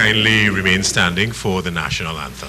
kindly remain standing for the national anthem.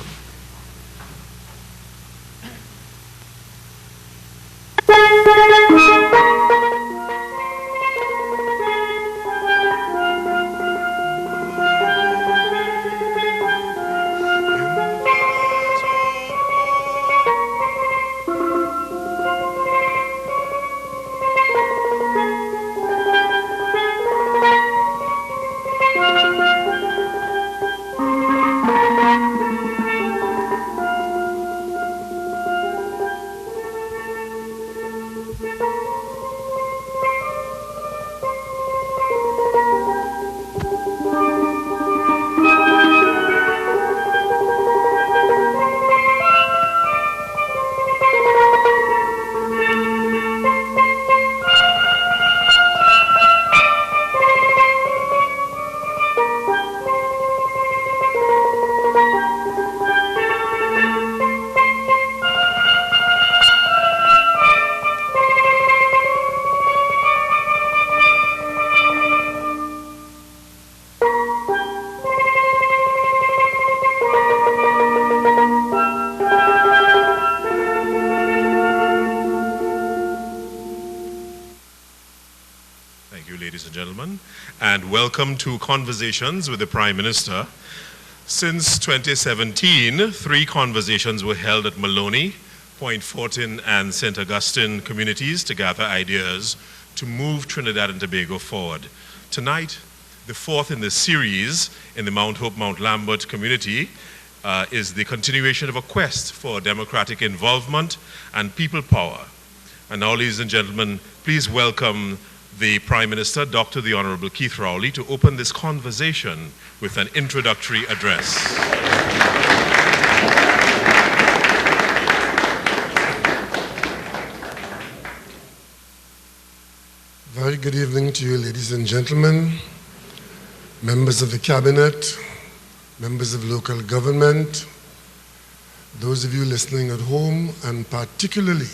Welcome to Conversations with the Prime Minister. Since 2017, 3 conversations were held at Maloney, Point Fortin, and St. Augustine communities to gather ideas to move Trinidad and Tobago forward. Tonight, the 4th in the series in the Mount Hope, Mount Lambert community is the continuation of a quest for democratic involvement and people power. And now, ladies and gentlemen, please welcome the Prime Minister, Dr. the Honorable Keith Rowley, to open this conversation with an introductory address. Very good evening to you, ladies and gentlemen, members of the Cabinet, members of local government, those of you listening at home, and particularly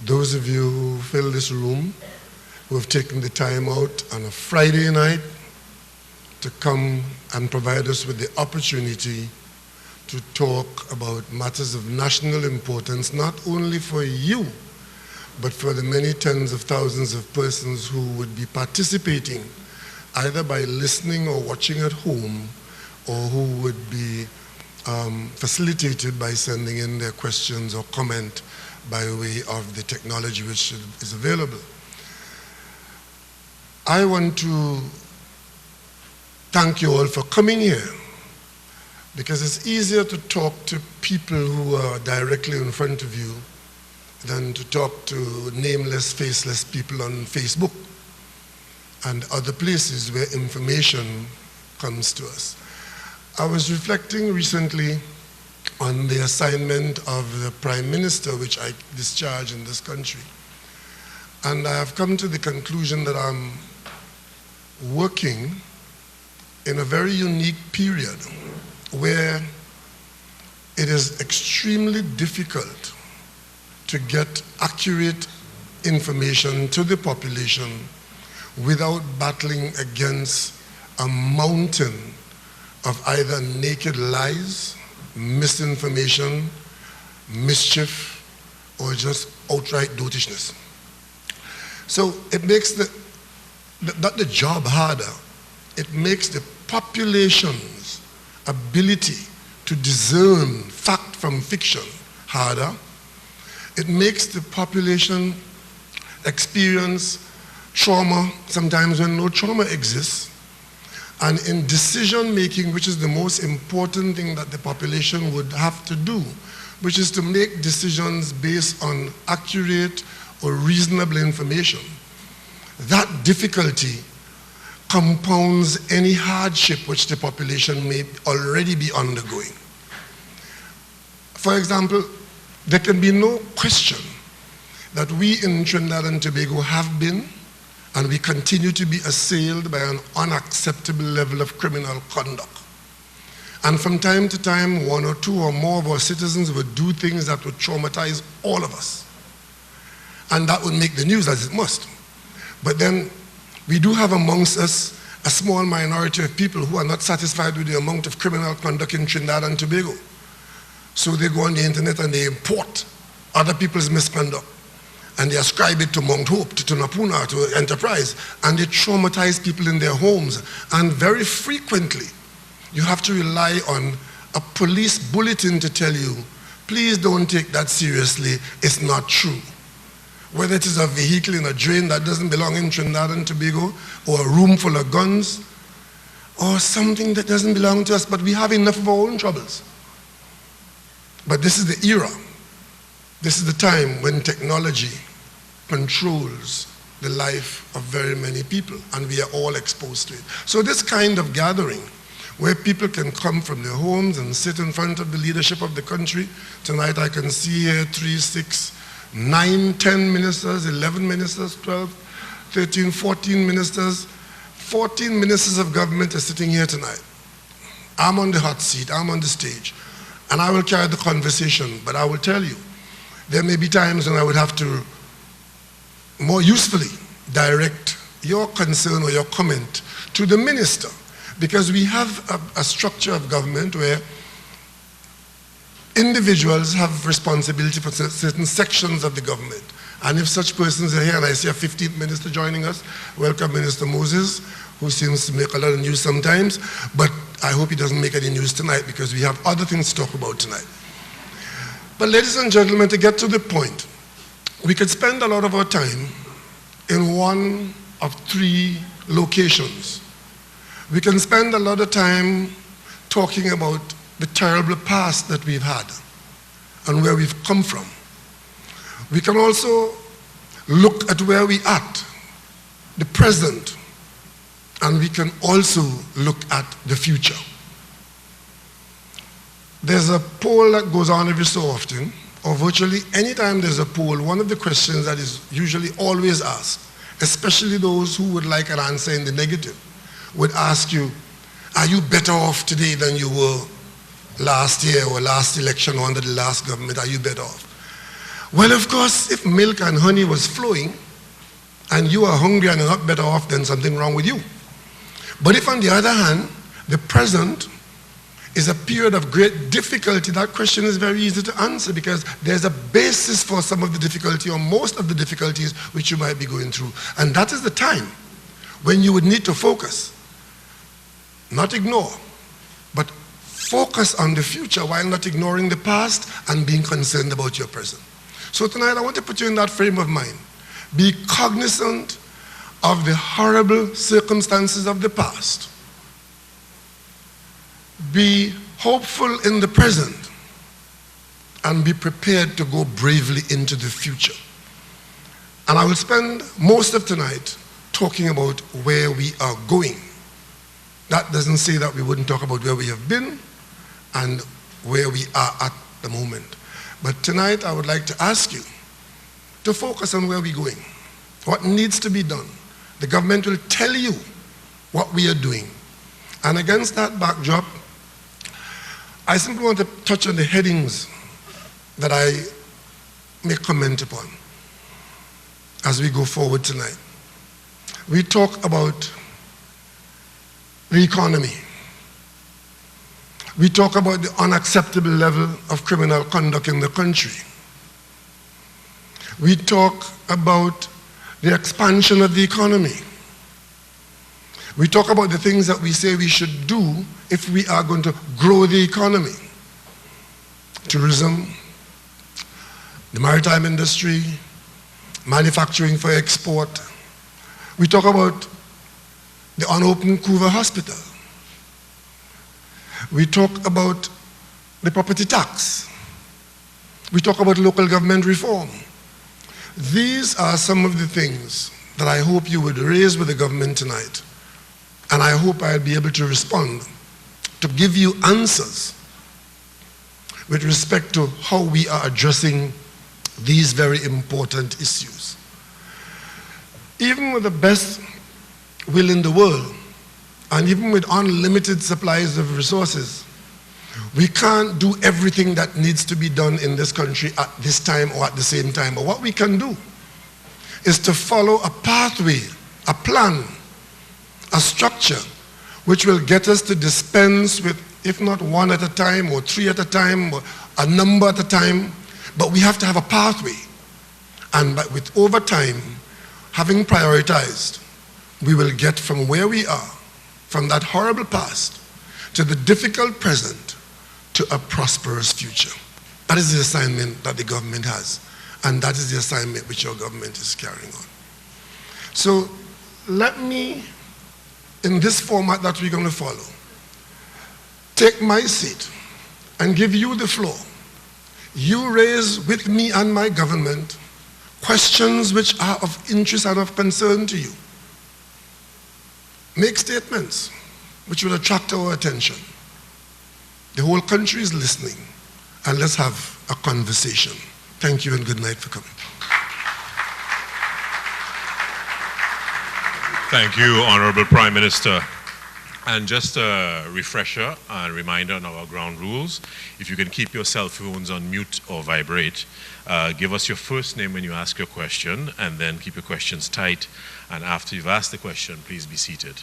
those of you who fill this room, who have taken the time out on a Friday night to come and provide us with the opportunity to talk about matters of national importance, not only for you, but for the many tens of thousands of persons who would be participating, either by listening or watching at home, or who would be facilitated by sending in their questions or comment by way of the technology which is available. I want to thank you all for coming here, because it's easier to talk to people who are directly in front of you than to talk to nameless, faceless people on Facebook and other places where information comes to us. I was reflecting recently on the assignment of the Prime Minister, which I discharge in this country. And I have come to the conclusion that I'm working in a very unique period where it is extremely difficult to get accurate information to the population without battling against a mountain of either naked lies, misinformation, mischief, or just outright dotishness. So it makes not the job harder, it makes the population's ability to discern fact from fiction harder. It makes the population experience trauma sometimes when no trauma exists. And in decision making, which is the most important thing that the population would have to do, which is to make decisions based on accurate or reasonable information, that difficulty compounds any hardship which the population may already be undergoing. For example, there can be no question that we in Trinidad and Tobago have been, and we continue to be assailed by an unacceptable level of criminal conduct. And from time to time, 1 or 2 or more of our citizens would do things that would traumatize all of us. And that would make the news, as it must. But then we do have amongst us a small minority of people who are not satisfied with the amount of criminal conduct in Trinidad and Tobago. So they go on the internet and they import other people's misconduct. And they ascribe it to Mount Hope, to Tunapuna, to Enterprise, and they traumatize people in their homes. And very frequently, you have to rely on a police bulletin to tell you, please don't take that seriously, it's not true. Whether it is a vehicle in a drain that doesn't belong in Trinidad and Tobago, or a room full of guns, or something that doesn't belong to us, but we have enough of our own troubles. But this is the era. This is the time when technology controls the life of very many people, and we are all exposed to it. So this kind of gathering, where people can come from their homes and sit in front of the leadership of the country. Tonight I can see here 3, 6, 9, 10 ministers, 11 ministers, 12, 13, 14 ministers. 14 ministers of government are sitting here tonight. I'm on the hot seat, I'm on the stage, and I will carry the conversation, but I will tell you, there may be times when I would have to more usefully direct your concern or your comment to the minister, because we have a structure of government where individuals have responsibility for certain sections of the government. And if such persons are here, and I see a 15th minister joining us, welcome Minister Moses, who seems to make a lot of news sometimes, but I hope he doesn't make any news tonight because we have other things to talk about tonight. But ladies and gentlemen, to get to the point, we could spend a lot of our time in one of 3 locations. We can spend a lot of time talking about the terrible past that we've had and where we've come from. We can also look at where we are, the present, and we can also look at the future. There's a poll that goes on every so often, or virtually anytime there's a poll, one of the questions that is usually always asked, especially those who would like an answer in the negative, would ask you, are you better off today than you were last year or last election or under the last government? Are you better off? Well, of course, if milk and honey was flowing and you are hungry and are not better off, then something wrong with you. But if on the other hand, the present is a period of great difficulty, that question is very easy to answer because there's a basis for some of the difficulty or most of the difficulties which you might be going through. And that is the time when you would need to focus, not ignore, but focus on the future while not ignoring the past and being concerned about your present. So tonight I want to put you in that frame of mind. Be cognizant of the horrible circumstances of the past. Be hopeful in the present and be prepared to go bravely into the future. And I will spend most of tonight talking about where we are going. That doesn't say that we wouldn't talk about where we have been and where we are at the moment. But tonight I would like to ask you to focus on where we're going, what needs to be done. The government will tell you what we are doing. And against that backdrop, I simply want to touch on the headings that I may comment upon as we go forward tonight. We talk about the economy. We talk about the unacceptable level of criminal conduct in the country. We talk about the expansion of the economy. We talk about the things that we say we should do if we are going to grow the economy. Tourism, the maritime industry, manufacturing for export. We talk about the unopened Couva Hospital. We talk about the property tax. We talk about local government reform. These are some of the things that I hope you would raise with the government tonight. And I hope I'll be able to respond to give you answers with respect to how we are addressing these very important issues. Even with the best will in the world, and even with unlimited supplies of resources, we can't do everything that needs to be done in this country at this time or at the same time. But what we can do is to follow a pathway, a plan a structure which will get us to dispense with, if not one at a time or three at a time or a number at a time, but we have to have a pathway. And with over time, having prioritized, we will get from where we are, from that horrible past, to the difficult present, to a prosperous future. That is the assignment that the government has, and that is the assignment which your government is carrying on. So let me, in this format that we're going to follow, take my seat and give you the floor. You raise with me and my government questions which are of interest and of concern to you. Make statements which will attract our attention. The whole country is listening, and let's have a conversation. Thank you and good night for coming. Thank you, Honorable Prime Minister. And just a refresher and reminder on our ground rules. If you can keep your cell phones on mute or vibrate, give us your first name when you ask your question, and then keep your questions tight. And after you've asked the question, please be seated.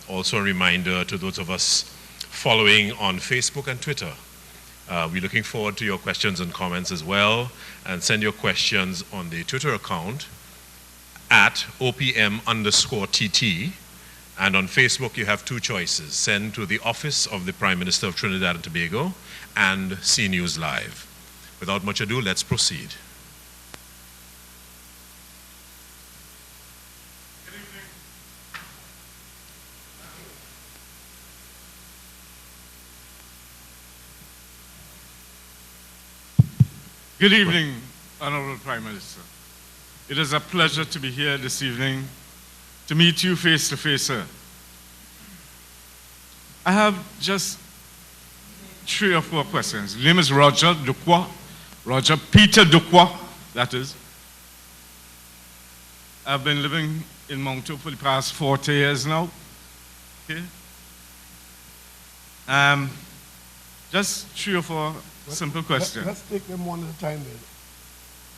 Also a reminder to those of us following on Facebook and Twitter. We're looking forward to your questions and comments as well. And send your questions on the Twitter account at OPM_TT. And on Facebook, you have two choices. Send to the Office of the Prime Minister of Trinidad and Tobago and CNews Live. Without much ado, let's proceed. Good evening, Honorable Prime Minister. It is a pleasure to be here this evening to meet you face to face, sir. I have just 3 or 4 questions. His name is Roger Duquois, Roger Peter Duquois, that is. I've been living in Mount Hope for the past 40 years now. Okay. Just 3 or 4 simple questions. Let's take them one at a time then.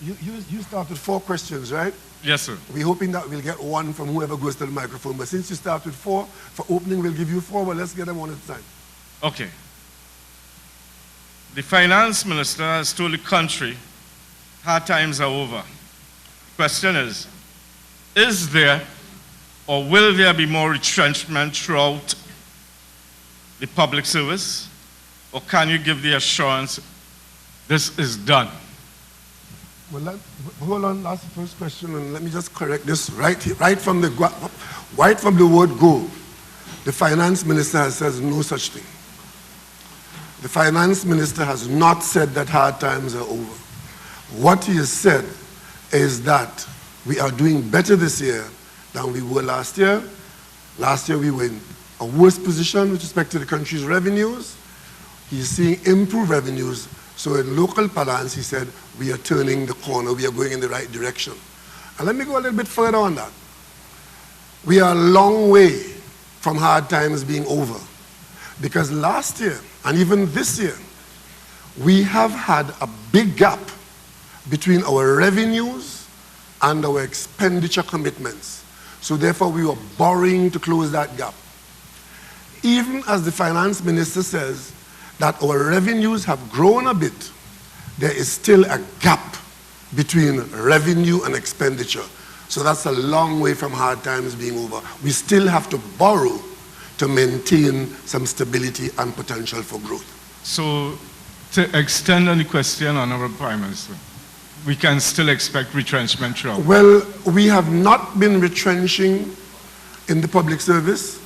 You started 4 questions, right? Yes, sir. We're hoping that we'll get 1 from whoever goes to the microphone. But since you started with 4, for opening we'll give you 4, but let's get them one at a time. Okay. The finance minister has told the country hard times are over. The question is there or will there be more retrenchment throughout the public service? Or can you give the assurance this is done? Well, hold on, that's the first question, and let me just correct this right from the word go. The finance minister has said no such thing. The finance minister has not said that hard times are over. What he has said is that we are doing better this year than we were last year. Last year we were in a worse position with respect to the country's revenues. He's seeing improved revenues. So in local parlance, he said, we are turning the corner, we are going in the right direction. And let me go a little bit further on that. We are a long way from hard times being over. Because last year, and even this year, we have had a big gap between our revenues and our expenditure commitments. So therefore, we were borrowing to close that gap. Even as the finance minister says, that our revenues have grown a bit, there is still a gap between revenue and expenditure. So that's a long way from hard times being over. We still have to borrow to maintain some stability and potential for growth. So to extend on the question, Honorable Prime Minister, we can still expect retrenchment throughout? Well, we have not been retrenching in the public service.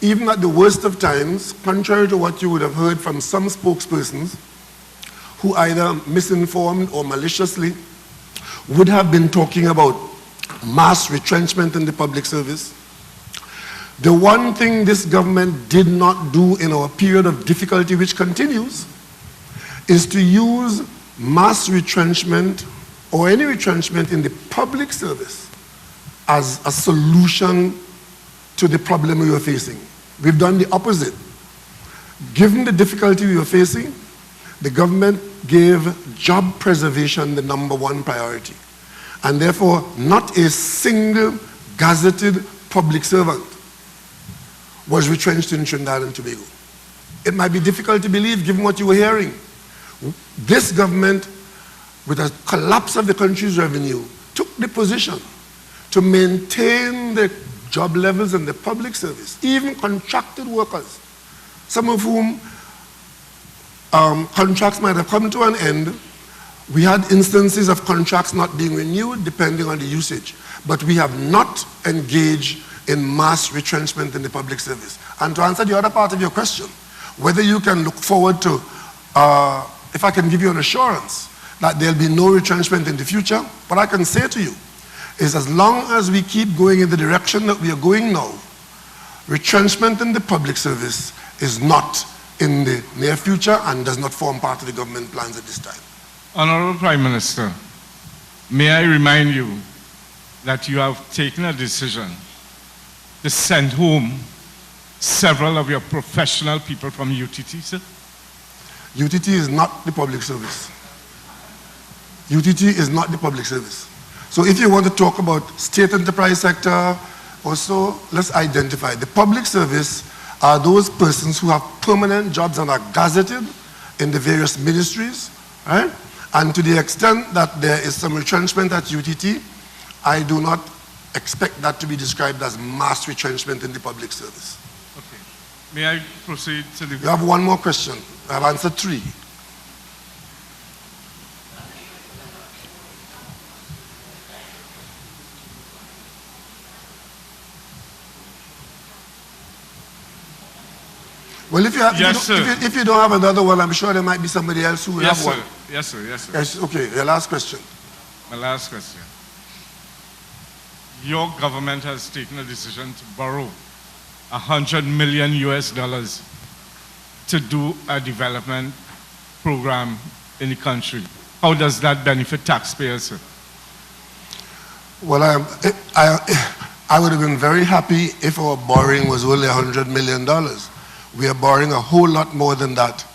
Even at the worst of times, contrary to what you would have heard from some spokespersons who either misinformed or maliciously would have been talking about mass retrenchment in the public service. The one thing this government did not do in our period of difficulty, which continues, is to use mass retrenchment or any retrenchment in the public service as a solution to the problem we were facing. We've done the opposite. Given the difficulty we were facing, the government gave job preservation the #1 priority. And therefore, not a single gazetted public servant was retrenched in Trinidad and Tobago. It might be difficult to believe given what you were hearing. This government, with a collapse of the country's revenue, took the position to maintain the job levels in the public service, even contracted workers, some of whom contracts might have come to an end. We had instances of contracts not being renewed depending on the usage, but we have not engaged in mass retrenchment in the public service. And to answer the other part of your question, whether you can look forward to, if I can give you an assurance that there'll be no retrenchment in the future, what I can say to you is as long as we keep going in the direction that we are going now, retrenchment in the public service is not in the near future and does not form part of the government plans at this time. Honorable Prime Minister, may I remind you that you have taken a decision to send home several of your professional people from UTT, sir? UTT is not the public service. UTT is not the public service. So if you want to talk about state enterprise sector, also let's identify. The public service are those persons who have permanent jobs and are gazetted in the various ministries, right? And to the extent that there is some retrenchment at UTT, I do not expect that to be described as mass retrenchment in the public service. Okay. May I proceed to the... You have one more question. I have answered 3. Well, if you don't have another one, I'm sure there might be somebody else who will have one. Yes, sir. Yes, sir. Yes, okay, your last question. My last question. Your government has taken a decision to borrow $100 million to do a development program in the country. How does that benefit taxpayers, sir? Well, I would have been very happy if our borrowing was only $100 million. We are borrowing a whole lot more than that.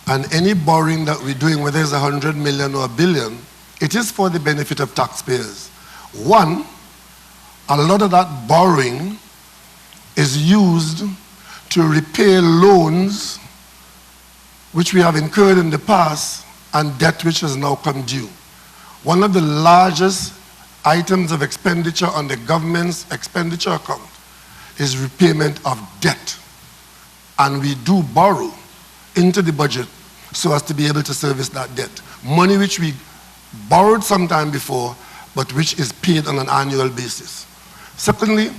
And any borrowing that we're doing, whether it's 100 million or a billion, it is for the benefit of taxpayers. One, a lot of that borrowing is used to repay loans which we have incurred in the past and debt which has now come due. One of the largest items of expenditure on the government's expenditure account is repayment of debt. And we do borrow into the budget so as to be able to service that debt. Money which we borrowed sometime before, but which is paid on an annual basis. Secondly,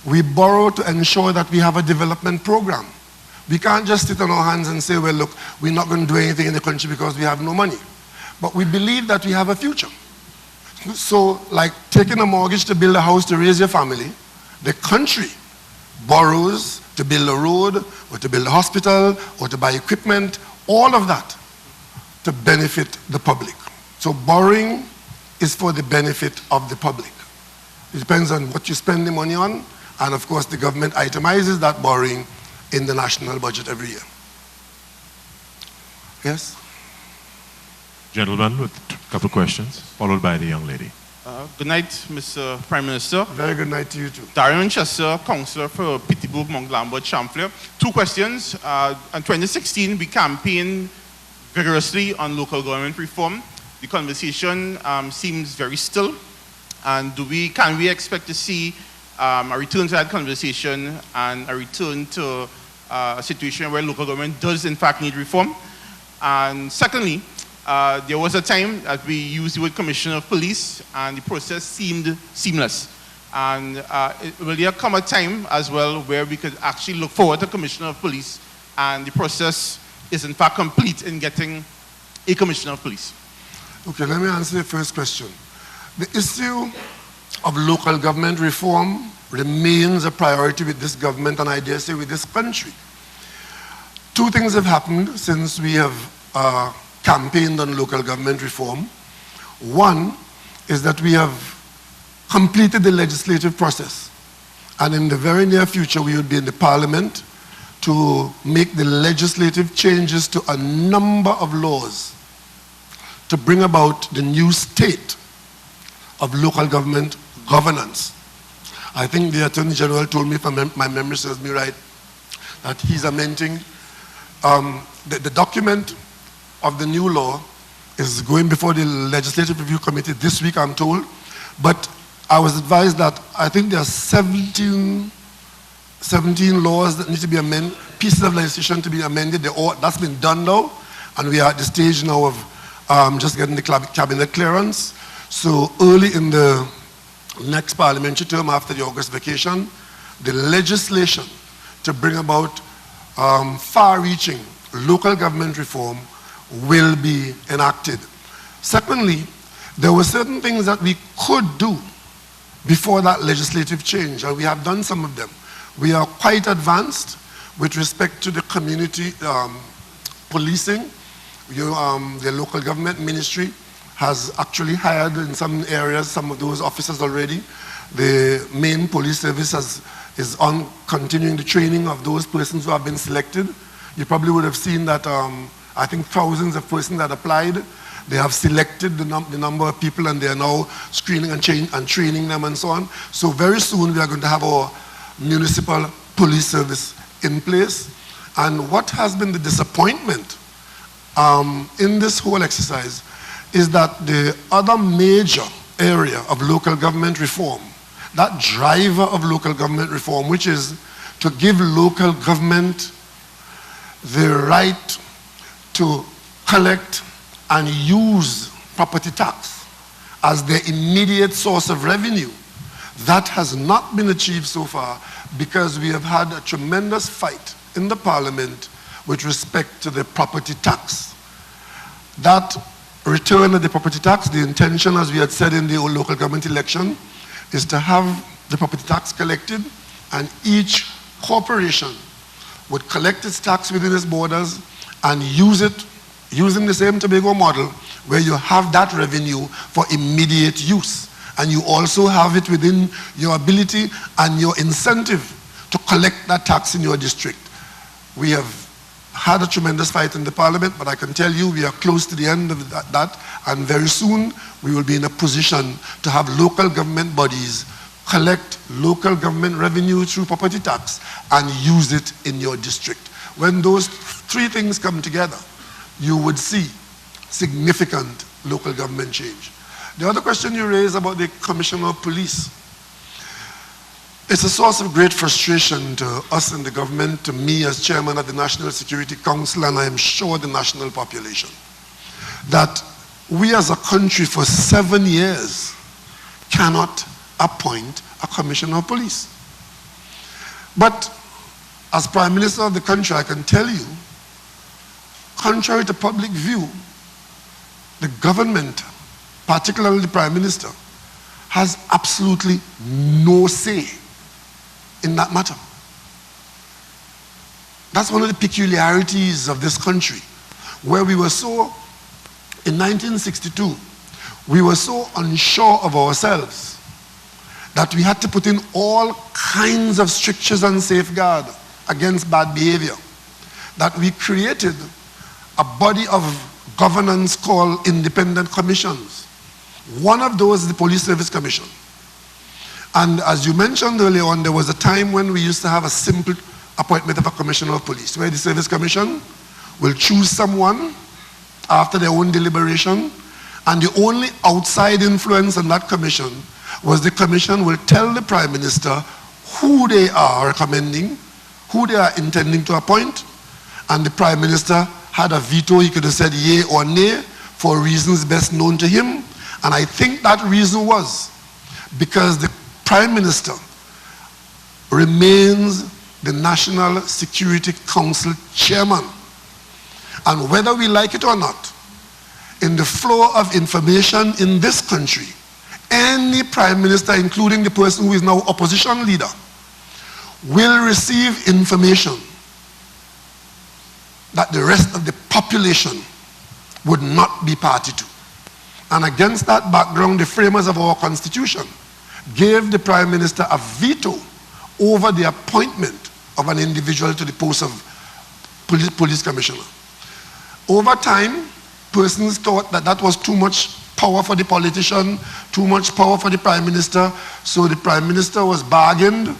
we borrow to ensure that we have a development program. We can't just sit on our hands and say, well, look, we're not going to do anything in the country because we have no money. But we believe that we have a future. So, like taking a mortgage to build a house to raise your family, the country borrows to build a road, or to build a hospital, or to buy equipment, all of that to benefit the public. So borrowing is for the benefit of the public. It depends on what you spend the money on, and of course the government itemizes that borrowing in the national budget every year. Yes? Gentleman with a couple of questions, followed by the young lady. Good night, Mr. Prime Minister. Very good night to you too. Darian Chester, Councillor for Pittsburgh, Mount Lambert, Champlain. 2 questions. In 2016, we campaigned vigorously on local government reform. The conversation seems very still. And can we expect to see a return to that conversation and a return to a situation where local government does in fact need reform? And secondly, there was a time that we used the word Commissioner of Police and the process seemed seamless. And will there come a time as well where we could actually look forward to Commissioner of Police and the process is in fact complete in getting a Commissioner of Police? Okay, let me answer the first question. The issue of local government reform remains a priority with this government and I dare say with this country. 2 things have happened since we have campaigned on local government reform. One is that we have completed the legislative process. And in the very near future, we will be in the Parliament to make the legislative changes to a number of laws to bring about the new state of local government governance. I think the Attorney General told me, if my memory serves me right, that he's amending. The document of the new law is going before the Legislative Review Committee this week, I'm told. But I was advised that I think there are 17 laws that need to be amended, pieces of legislation to be amended. That's been done now, and we are at the stage now of just getting the cabinet clearance. So early in the next parliamentary term after the August vacation, the legislation to bring about far-reaching local government reform will be enacted. Secondly, there were certain things that we could do before that legislative change, and we have done some of them. We are quite advanced with respect to the community policing. The local government ministry has actually hired in some areas some of those officers already. The main police service is on continuing the training of those persons who have been selected. You probably would have seen that I think thousands of persons that applied. They have selected the number of people, and they are now screening and training them and so on. So very soon we are going to have our municipal police service in place. And what has been the disappointment in this whole exercise is that the other major area of local government reform, that driver of local government reform, which is to give local government the right to collect and use property tax as their immediate source of revenue, that has not been achieved so far because we have had a tremendous fight in the parliament with respect to the property tax. That return of the property tax, the intention, as we had said in the local government election, is to have the property tax collected, and each corporation would collect its tax within its borders and use it using the same Tobago model, where you have that revenue for immediate use, and you also have it within your ability and your incentive to collect that tax in your district. We have had a tremendous fight in the parliament, but I can tell you we are close to the end of that, and very soon we will be in a position to have local government bodies collect local government revenue through property tax and use it in your district. When those three things come together, you would see significant local government change. The other question you raised about the Commissioner of Police, it's a source of great frustration to us in the government, to me as chairman of the National Security Council, and I am sure the national population, that we as a country for 7 years cannot appoint a Commissioner of Police. But as Prime Minister of the country, I can tell you, contrary to public view, the government, particularly the Prime Minister, has absolutely no say in that matter. That's one of the peculiarities of this country, where we were so, in 1962, we were so unsure of ourselves that we had to put in all kinds of strictures and safeguards against bad behavior, that we created a body of governance called independent commissions. One of those is the Police Service Commission. And as you mentioned earlier on, there was a time when we used to have a simple appointment of a Commissioner of Police, where the Service Commission will choose someone after their own deliberation, and the only outside influence on that commission was the commission will tell the Prime Minister who they are recommending, who they are intending to appoint, and the Prime Minister had a veto. He could have said yea or nay for reasons best known to him. And I think that reason was because the Prime Minister remains the National Security Council chairman. And whether we like it or not, in the flow of information in this country, any Prime Minister, including the person who is now opposition leader, will receive information that the rest of the population would not be party to. And against that background, the framers of our Constitution gave the Prime Minister a veto over the appointment of an individual to the post of police commissioner. Over time, persons thought that that was too much power for the politician, too much power for the Prime Minister, so the Prime Minister was bargained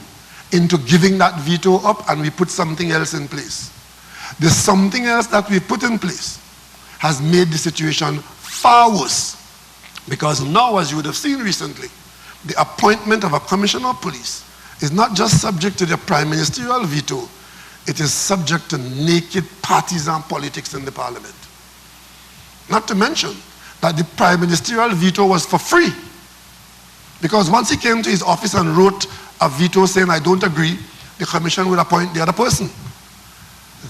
into giving that veto up and we put something else in place. The something else that we put in place has made the situation far worse, because now, as you would have seen recently, the appointment of a commissioner of police is not just subject to the prime ministerial veto, it is subject to naked partisan politics in the parliament. Not to mention that the prime ministerial veto was for free, because once he came to his office and wrote a veto saying, I don't agree, the commission would appoint the other person.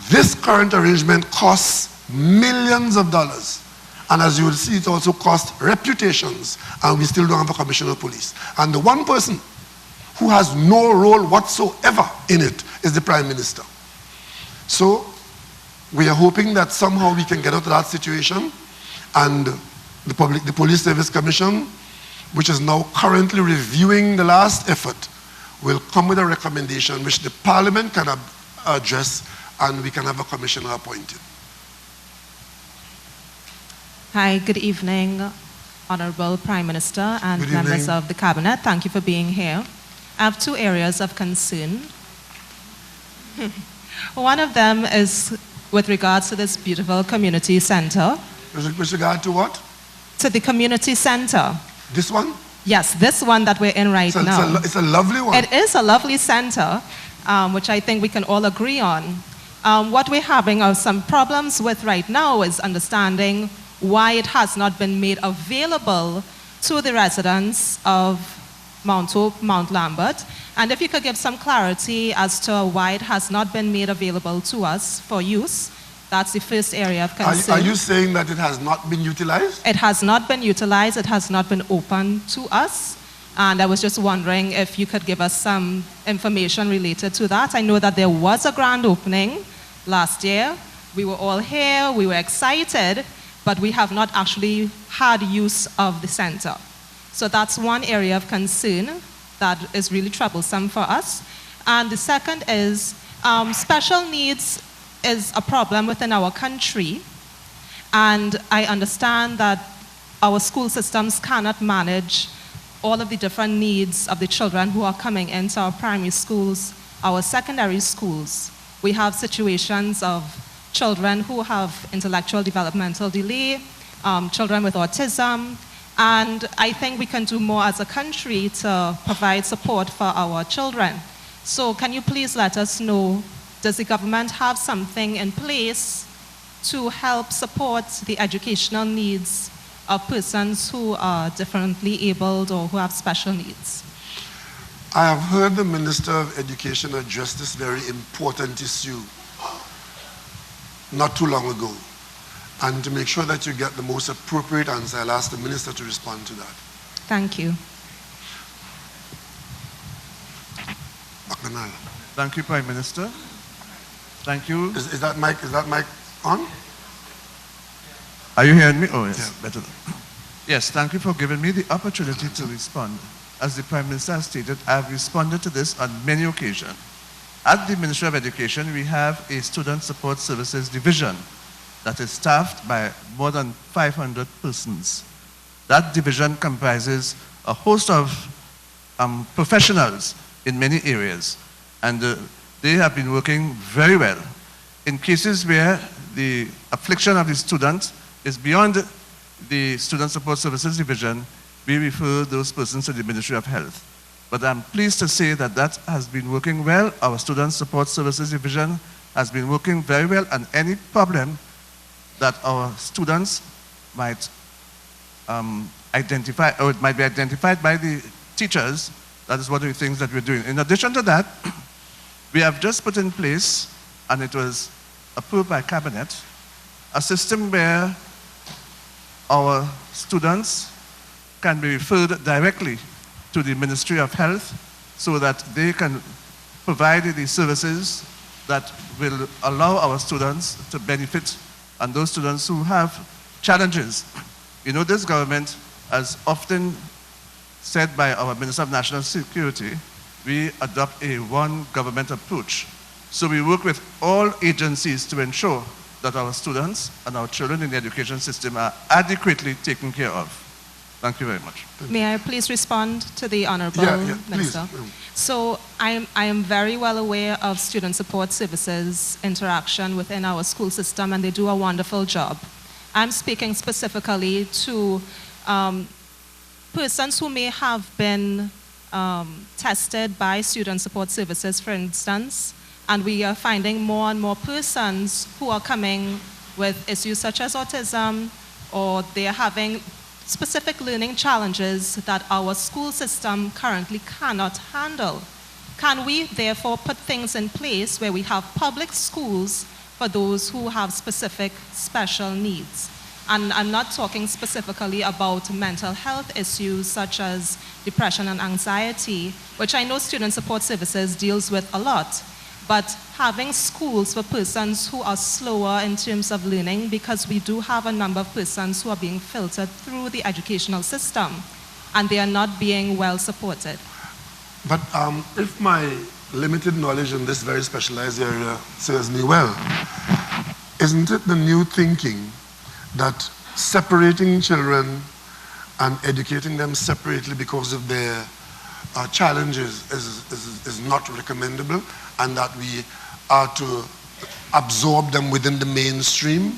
This current arrangement costs millions of dollars. And as you will see, it also costs reputations, and we still don't have a commissioner of police. And the one person who has no role whatsoever in it is the prime minister. So we are hoping that somehow we can get out of that situation, and the Police Service Commission, which is now currently reviewing the last effort, will come with a recommendation which the Parliament can address, and we can have a commissioner appointed. Hi, good evening, Honorable Prime Minister and members of the Cabinet. Thank you for being here. I have two areas of concern. One of them is with regards to this beautiful community centre. With regard to what? To the community centre. This one? Yes, this one that we're in right now. It's a lovely one. It is a lovely centre, which I think we can all agree on. What we're having some problems with right now is understanding why it has not been made available to the residents of Mount Hope, Mount Lambert. And if you could give some clarity as to why it has not been made available to us for use, that's the first area of concern. Are you saying that it has not been utilized? It has not been utilized. It has not been open to us. And I was just wondering if you could give us some information related to that. I know that there was a grand opening last year. We were all here. We were excited. But we have not actually had use of the center. So that's one area of concern that is really troublesome for us. And the second is special needs is a problem within our country. And I understand that our school systems cannot manage all of the different needs of the children who are coming into our primary schools, our secondary schools. We have situations of children who have intellectual developmental delay, children with autism, and I think we can do more as a country to provide support for our children. So can you please let us know, does the government have something in place to help support the educational needs of persons who are differently abled or who have special needs? I have heard the Minister of Education address this very important issue not too long ago. And to make sure that you get the most appropriate answer, I'll ask the Minister to respond to that. Thank you. Bakanal. Thank you, Prime Minister. Thank you. Is that mic on? Are you hearing me? Oh, yes, Yeah. better. Yes, thank you for giving me the opportunity to respond. As the Prime Minister has stated, I have responded to this on many occasions. At the Ministry of Education, we have a Student Support Services Division that is staffed by more than 500 persons. That division comprises a host of professionals in many areas, and they have been working very well. In cases where the affliction of the student is beyond the Student Support Services Division, we refer those persons to the Ministry of Health. But I'm pleased to say that that has been working well. Our Student Support Services Division has been working very well, and any problem that our students might identify, or it might be identified by the teachers, that is one of the things that we're doing. In addition to that, we have just put in place, and it was approved by Cabinet, a system where our students can be referred directly to the Ministry of Health so that they can provide the services that will allow our students to benefit, and those students who have challenges. You know, this government, as often said by our Minister of National Security, we adopt a one government approach. So we work with all agencies to ensure that our students and our children in the education system are adequately taken care of. Thank you very much. May I please respond to the Honorable Minister? Please. So I am very well aware of Student Support Services interaction within our school system, and they do a wonderful job. I'm speaking specifically to persons who may have been tested by Student Support Services, for instance, and we are finding more and more persons who are coming with issues such as autism, or they are having specific learning challenges that our school system currently cannot handle. Can we therefore put things in place where we have public schools for those who have specific special needs? And I'm not talking specifically about mental health issues such as depression and anxiety, which I know Student Support Services deals with a lot. But having schools for persons who are slower in terms of learning, because we do have a number of persons who are being filtered through the educational system, and they are not being well supported. But if my limited knowledge in this very specialized area serves me well, isn't it the new thinking that separating children and educating them separately because of their challenges is not recommendable, and that we are to absorb them within the mainstream?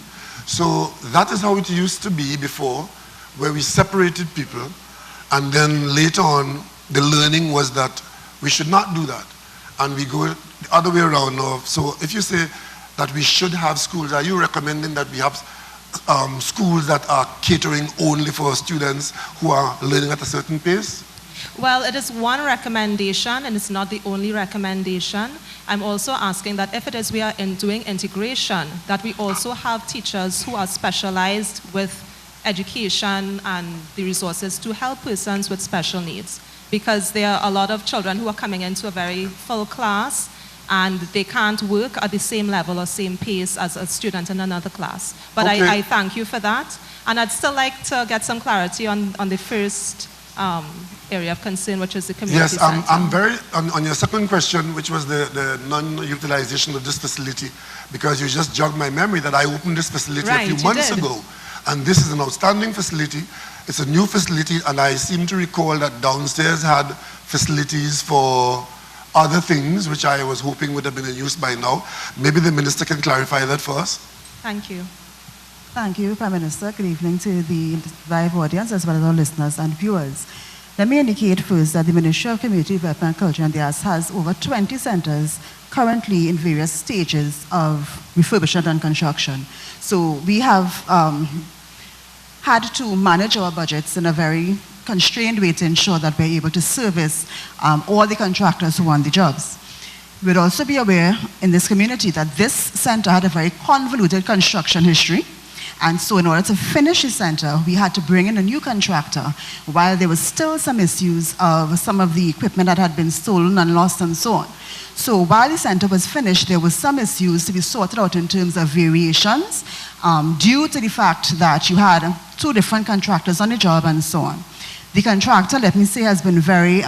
So that is how it used to be before, where we separated people, and then later on the learning was that we should not do that, and we go the other way around now. So if you say that we should have schools, are you recommending that we have schools that are catering only for students who are learning at a certain pace? Well, it is one recommendation, and it's not the only recommendation. I'm also asking that if it is we are doing integration, that we also have teachers who are specialized with education and the resources to help persons with special needs. Because there are a lot of children who are coming into a very full class, and they can't work at the same level or same pace as a student in another class. But Okay. I thank you for that. And I'd still like to get some clarity on the first area of concern, which is the community Yes, center. I'm very, on your second question, which was the non-utilization of this facility, because you just jogged my memory that I opened this facility a Right, few you months did. ago. And this is an outstanding facility. It's a new facility, and I seem to recall that downstairs had facilities for other things, which I was hoping would have been in use by now. Maybe the minister can clarify that for us. Thank you. Thank you, Prime Minister. Good evening to the live audience as well as our listeners and viewers. Let me indicate first that the Ministry of Community Development, Culture and the Arts has over 20 centers currently in various stages of refurbishment and construction. So we have had to manage our budgets in a very constrained way to ensure that we're able to service all the contractors who want the jobs. We'd also be aware in this community that this center had a very convoluted construction history. And so in order to finish the center, we had to bring in a new contractor while there was still some issues of some of the equipment that had been stolen and lost and so on. So while the center was finished, there was some issues to be sorted out in terms of variations due to the fact that you had two different contractors on the job and so on. The contractor, let me say, has been very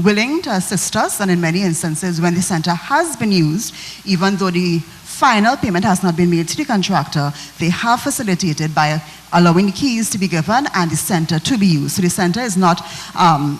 willing to assist us, and in many instances when the center has been used, even though the final payment has not been made to the contractor, they have facilitated by allowing the keys to be given and the center to be used. So the center is not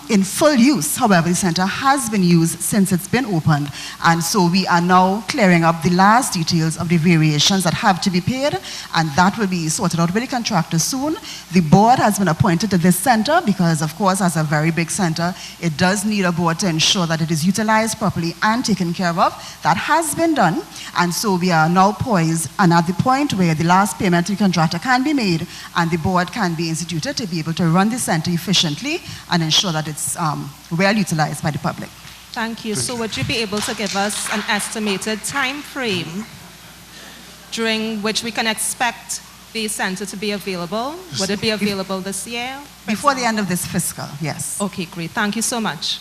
in full use. However, the center has been used since it's been opened. And so we are now clearing up the last details of the variations that have to be paid, and that will be sorted out with the contractor soon. The board has been appointed to this center because, of course, as a very big center, it does need a board to ensure that it is utilized properly and taken care of. That has been done. And so we are now poised and at the point where the last payment to the contractor can be made and the board can be instituted to be able to run the center efficiently and ensure that it's well utilized by the public. Thank you. So would you be able to give us an estimated time frame during which we can expect the center to be available? Would it be available this year? Before the end of this fiscal, yes. Okay, great. Thank you so much.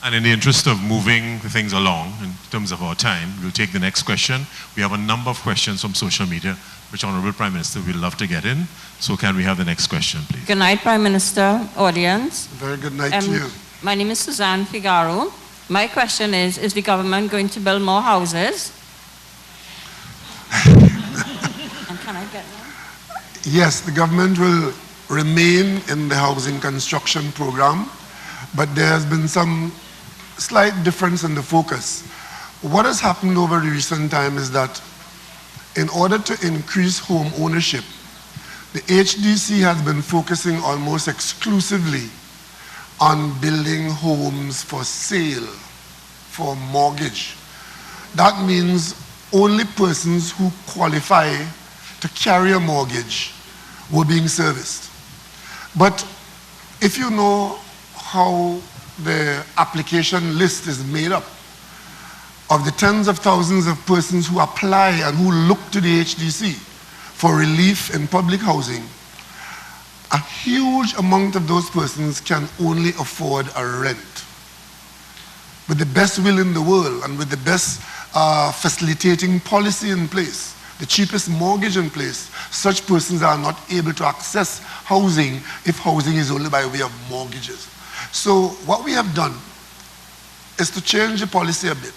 And in the interest of moving things along in terms of our time, we'll take the next question. We have a number of questions from social media, which Honorable Prime Minister will love to get in. So can we have the next question, please? Good night, Prime Minister, audience. Very good night to you. My name is Suzanne Figaro. My question is the government going to build more houses? And can I get one? Yes, the government will remain in the housing construction program, but there has been some slight difference in the focus. What has happened over the recent time is that in order to increase home ownership, the HDC has been focusing almost exclusively on building homes for sale, for mortgage. That means only persons who qualify to carry a mortgage were being serviced. But if you know how the application list is made up, of the tens of thousands of persons who apply and who look to the HDC for relief in public housing, a huge amount of those persons can only afford a rent. With the best will in the world and with the best facilitating policy in place, the cheapest mortgage in place, such persons are not able to access housing if housing is only by way of mortgages. So what we have done is to change the policy a bit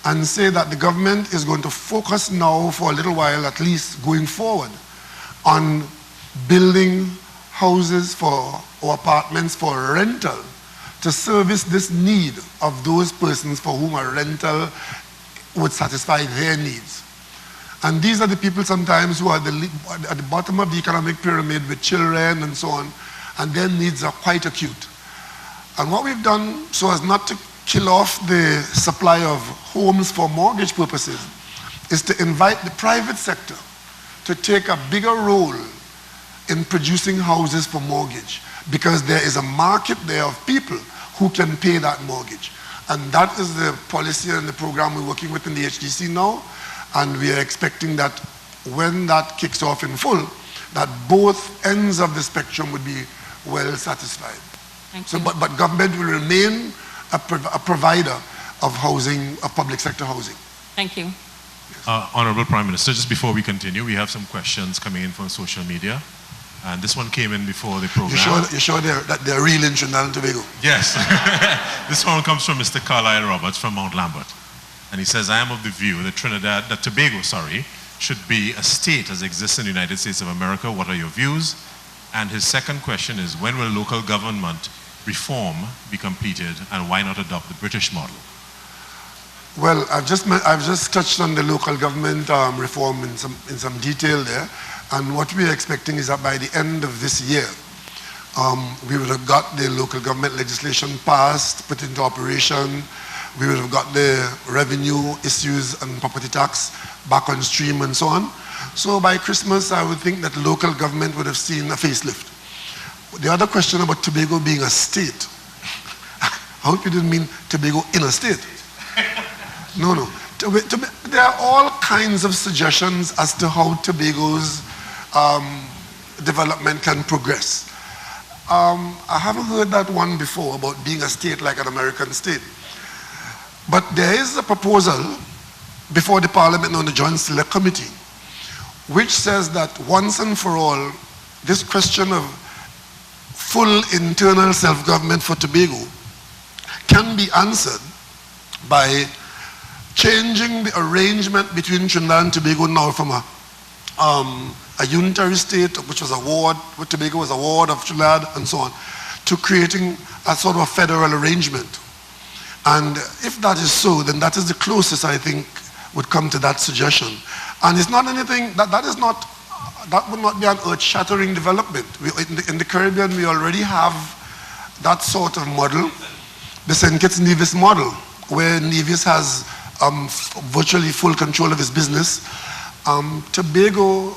and say that the government is going to focus now for a little while, at least going forward, on building houses or apartments for rental to service this need of those persons for whom a rental would satisfy their needs. And these are the people sometimes who are at the bottom of the economic pyramid with children and so on, and their needs are quite acute. And what we've done so as not to kill off the supply of homes for mortgage purposes is to invite the private sector to take a bigger role in producing houses for mortgage, because there is a market there of people who can pay that mortgage. And that is the policy and the program we're working with in the HDC now, and we are expecting that when that kicks off in full, that both ends of the spectrum would be well satisfied. So, but government will remain a provider of housing, of public sector housing. Thank you. Yes. Honorable Prime Minister, just before we continue, we have some questions coming in from social media. And this one came in before the program. You're sure that they're real in Trinidad and Tobago? Yes. This one comes from Mr. Carlisle Roberts from Mount Lambert. And he says, I am of the view that Tobago should be a state as exists in the United States of America. What are your views? And his second question is, when will local government reform be completed, and why not adopt the British model? Well, I've just touched on the local government reform in some detail there, and what we are expecting is that by the end of this year, we would have got the local government legislation passed, put into operation. We would have got the revenue issues and property tax back on stream and so on. So by Christmas, I would think that local government would have seen a facelift. The other question about Tobago being a state, I hope you didn't mean Tobago in a state. No. There are all kinds of suggestions as to how Tobago's development can progress. I haven't heard that one before about being a state like an American state. But there is a proposal before the Parliament on the Joint Select Committee, which says that once and for all, this question of full internal self-government for Tobago can be answered by changing the arrangement between Trinidad and Tobago now from a unitary state, which was a ward, where Tobago was a ward of Trinidad and so on, to creating a sort of a federal arrangement. And if that is so, then that is the closest I think would come to that suggestion. And it's not anything, that would not be an earth-shattering development. In the Caribbean, we already have that sort of model, the St. Kitts Nevis model, where Nevis has virtually full control of his business. Tobago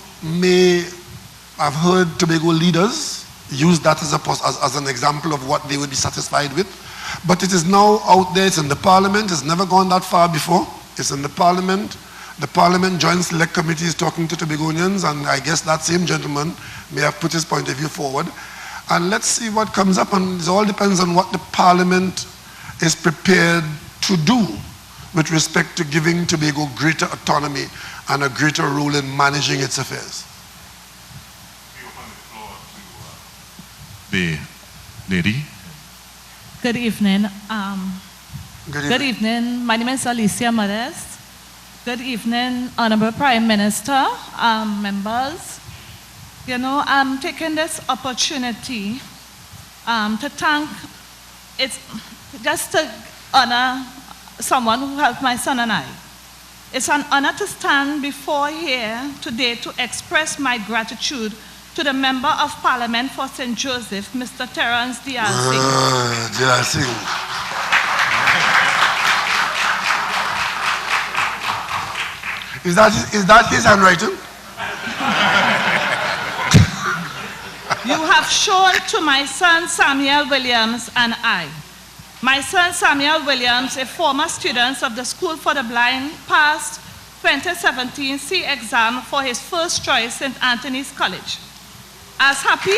I've heard Tobago leaders use that as an example of what they would be satisfied with. But it is now out there, it's in the Parliament, it's never gone that far before. It's in the Parliament. The Parliament Joint Select Committee is talking to Tobagonians, and I guess that same gentleman may have put his point of view forward. And let's see what comes up, and it all depends on what the Parliament is prepared to do with respect to giving Tobago greater autonomy and a greater role in managing its affairs. We open the floor to the lady. Good evening. Good evening. My name is Alicia Modest. Good evening, Honorable Prime Minister, members. You know, I'm taking this opportunity to thank, it's just to honor someone who helped my son and I. It's an honor to stand before here today to express my gratitude to the Member of Parliament for St. Joseph, Mr. Terence Diaz-Singh. Diaz-Singh. Is that his handwriting? You have shown to my son Samuel Williams and I. My son Samuel Williams, a former student of the School for the Blind, passed 2017 C exam for his first choice St. Anthony's College. As happy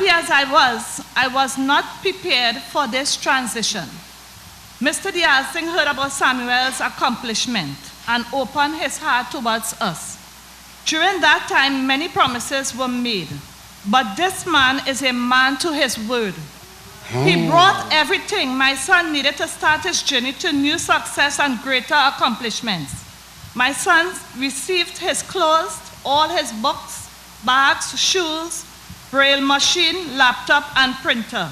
as I was not prepared for this transition. Mr. Diaz-Singh heard about Samuel's accomplishment and opened his heart towards us. During that time, many promises were made, but this man is a man to his word. He brought everything my son needed to start his journey to new success and greater accomplishments. My son received his clothes, all his books, bags, shoes, braille machine, laptop, and printer.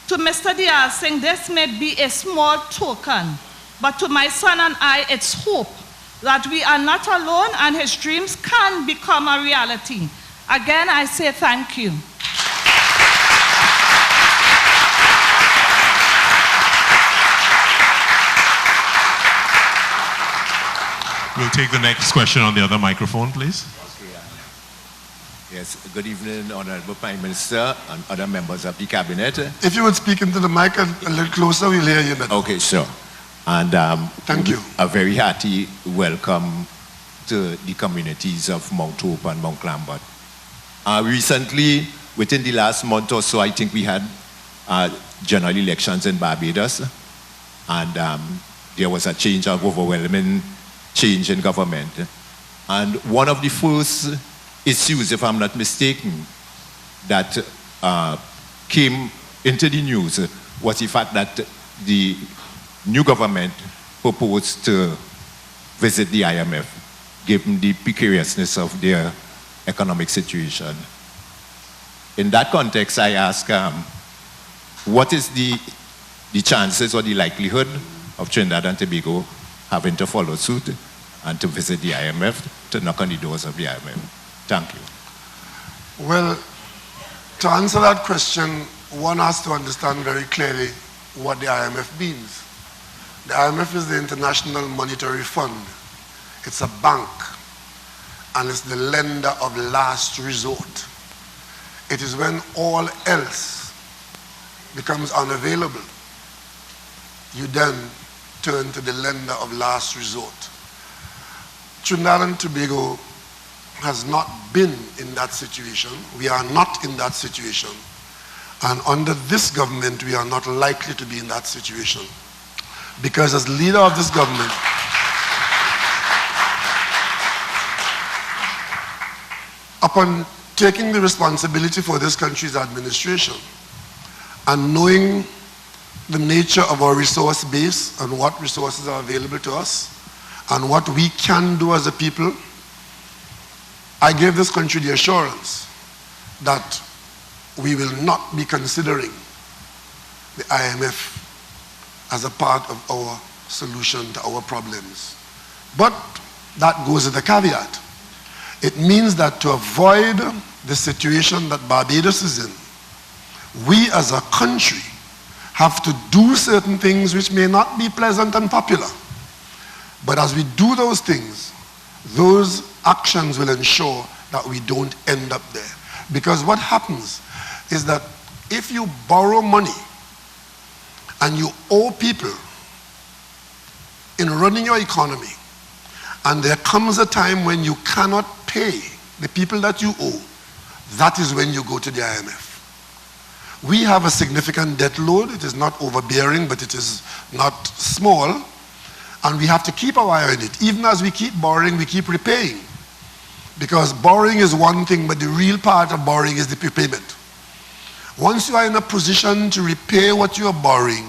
To Mr. Diaz-Singh, this may be a small token, but to my son and I, it's hope that we are not alone and his dreams can become a reality. Again, I say thank you. We'll take the next question on the other microphone, please. Yes, good evening, Honorable Prime Minister and other members of the Cabinet. If you would speak into the mic a little closer, we'll hear you better. Okay, sure. And thank you. A very hearty welcome to the communities of Mount Hope and Mount Lambert. Recently, within the last month or so, I think we had general elections in Barbados, and there was a change, of overwhelming change in government. And one of the first issues, if I'm not mistaken, that came into the news was the fact that the new government proposed to visit the IMF, given the precariousness of their economic situation. In that context, I ask, what is the chances or the likelihood of Trinidad and Tobago having to follow suit and to visit the IMF, to knock on the doors of the IMF? Thank you. Well, to answer that question, one has to understand very clearly what the IMF means. The IMF is the International Monetary Fund. It's a bank, and it's the lender of last resort. It is when all else becomes unavailable, you then turn to the lender of last resort. Trinidad and Tobago has not been in that situation. We are not in that situation. And under this government, we are not likely to be in that situation. Because as leader of this government, upon taking the responsibility for this country's administration and knowing the nature of our resource base and what resources are available to us and what we can do as a people, I gave this country the assurance that we will not be considering the IMF as a part of our solution to our problems. But that goes with a caveat. It means that to avoid the situation that Barbados is in, we as a country have to do certain things which may not be pleasant and popular. But as we do those things, those actions will ensure that we don't end up there. Because what happens is that if you borrow money and you owe people in running your economy, and there comes a time when you cannot pay the people that you owe, that is when you go to the IMF. We have a significant debt load. It is not overbearing, but it is not small. And we have to keep our eye on it. Even as we keep borrowing, we keep repaying. Because borrowing is one thing, but the real part of borrowing is the prepayment. Once you are in a position to repay what you are borrowing,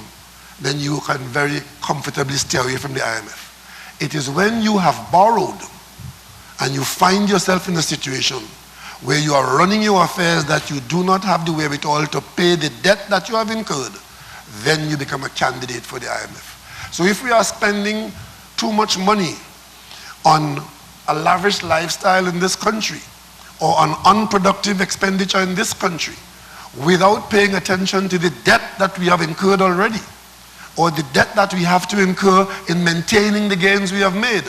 then you can very comfortably stay away from the IMF. It is when you have borrowed and you find yourself in a situation where you are running your affairs that you do not have the wherewithal to pay the debt that you have incurred, then you become a candidate for the IMF. So if we are spending too much money on a lavish lifestyle in this country or on unproductive expenditure in this country without paying attention to the debt that we have incurred already or the debt that we have to incur in maintaining the gains we have made,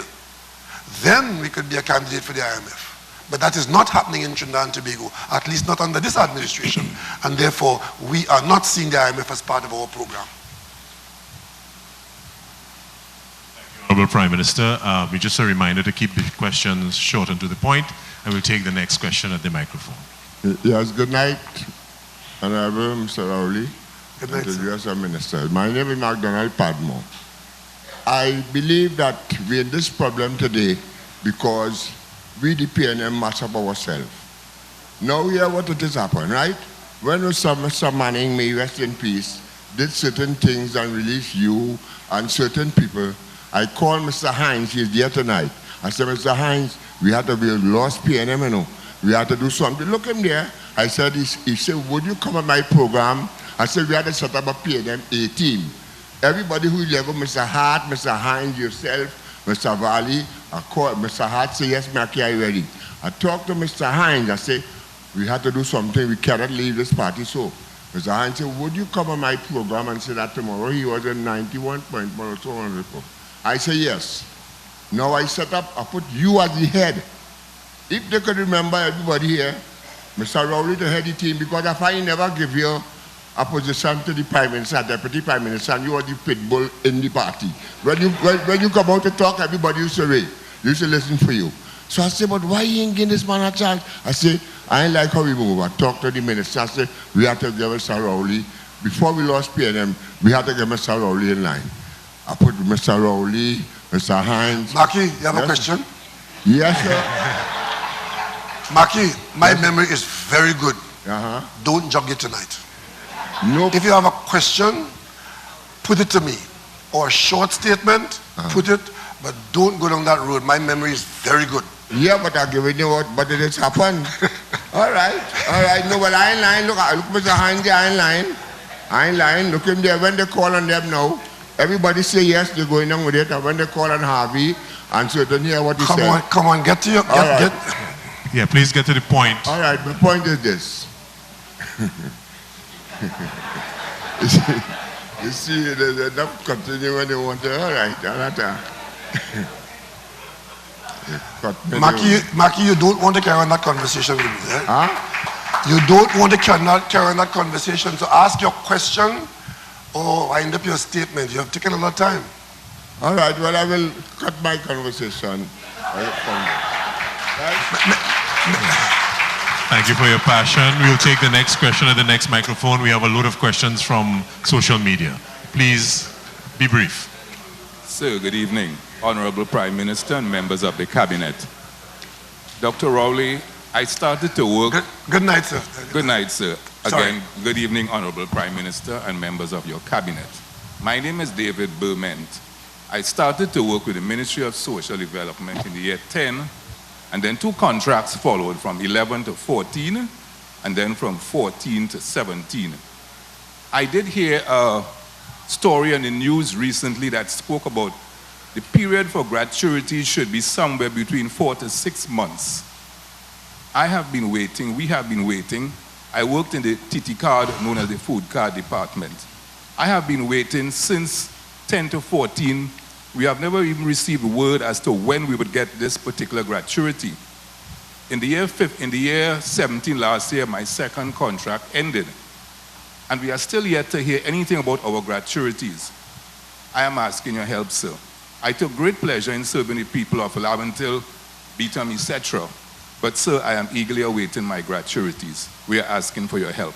then we could be a candidate for the IMF. But that is not happening in Trinidad and Tobago, at least not under this administration, and therefore we are not seeing the IMF as part of our program. Honorable Prime Minister, just a reminder to keep the questions short and to the point, and we'll take the next question at the microphone. Yes, good night, Honorable Mr. Rowley. Good night, to sir. the U.S. Minister. My name is MacDonald Padmore. I believe that we're in this problem today because we, the PNM, match up ourselves. Now we hear what it has happened, right? When Mr. Manning, may rest in peace, did certain things and released you and certain people, I called Mr. Hines, he's there tonight. I said, Mr. Hines, we lost PNM, you know. We had to do something. Look him there. I said, he said, would you come on my program? I said, we had to set up a PNM A team. Everybody who level, Mr. Hart, Mr. Hines, yourself, Mr. Valley, I called Mr. Hart, say, yes, Mackie, are you ready? I talked to Mr. Hines, I said, we had to do something, we cannot leave this party so. Mr. Hines said, would you come on my program and say that tomorrow? He was in 91.1. I said, yes. Now I set up, I put you as the head. If they could remember everybody here, Mr. Rowley to head the team, because if I never give you a position to the Prime Minister, Deputy Prime Minister, and you are the pit bull in the party. When you come out to talk, everybody used to read. Used to listen for you. So I said, but why you ain't giving this man a chance? I said, I ain't like how we move. I talked to the minister. I said, we have to give Mr. Rowley. Before we lost PNM, we had to get Mr. Rowley in line. I put Mr. Rowley, Mr. Hines. Maki, you have a question? Yes, sir. Maki, my memory is very good. Don't jog it tonight. Nope. If you have a question, put it to me. Or a short statement, put it, but don't go down that road. My memory is very good. Yeah, but I'll give you what, but it has happened. all right. No, but I ain't lying. Look, Mr. Hines, I ain't lying. I ain't lying. Look him there. When they call on them now, everybody say yes, they're going on with it. And when they call on Harvey, and so don't hear what he said. Come on, get to your... Yeah, please get to the point. All right, the point is this. you see, there's enough continue when they want to. All right, Maki, you don't want to carry on that conversation with me, eh? Huh? You don't want to carry on that conversation. So ask your question or wind up your statement. You have taken a lot of time. All right, well, I will cut my conversation. Thank you for your passion. We'll take the next question at the next microphone. We have a load of questions from social media. Please be brief. Sir, good evening. Honorable Prime Minister and members of the Cabinet. Dr. Rowley, I started to work... Good night, sir. Good night, sir. Sorry. Again, good evening, Honorable Prime Minister and members of your Cabinet. My name is David Berment. I started to work with the Ministry of Social Development in the year 10, and then 2 contracts followed from 11 to 14, and then from 14 to 17. I did hear a story on the news recently that spoke about the period for gratuity should be somewhere between 4 to 6 months. I have been waiting, we have been waiting. I worked in the TT card, known as the food card department. I have been waiting since 10 to 14. We have never even received word as to when we would get this particular gratuity. In the year 17 last year, my second contract ended. And we are still yet to hear anything about our gratuities. I am asking your help, sir. I took great pleasure in serving the people of Laventil, Beetham, etc. But, sir, I am eagerly awaiting my gratuities. We are asking for your help.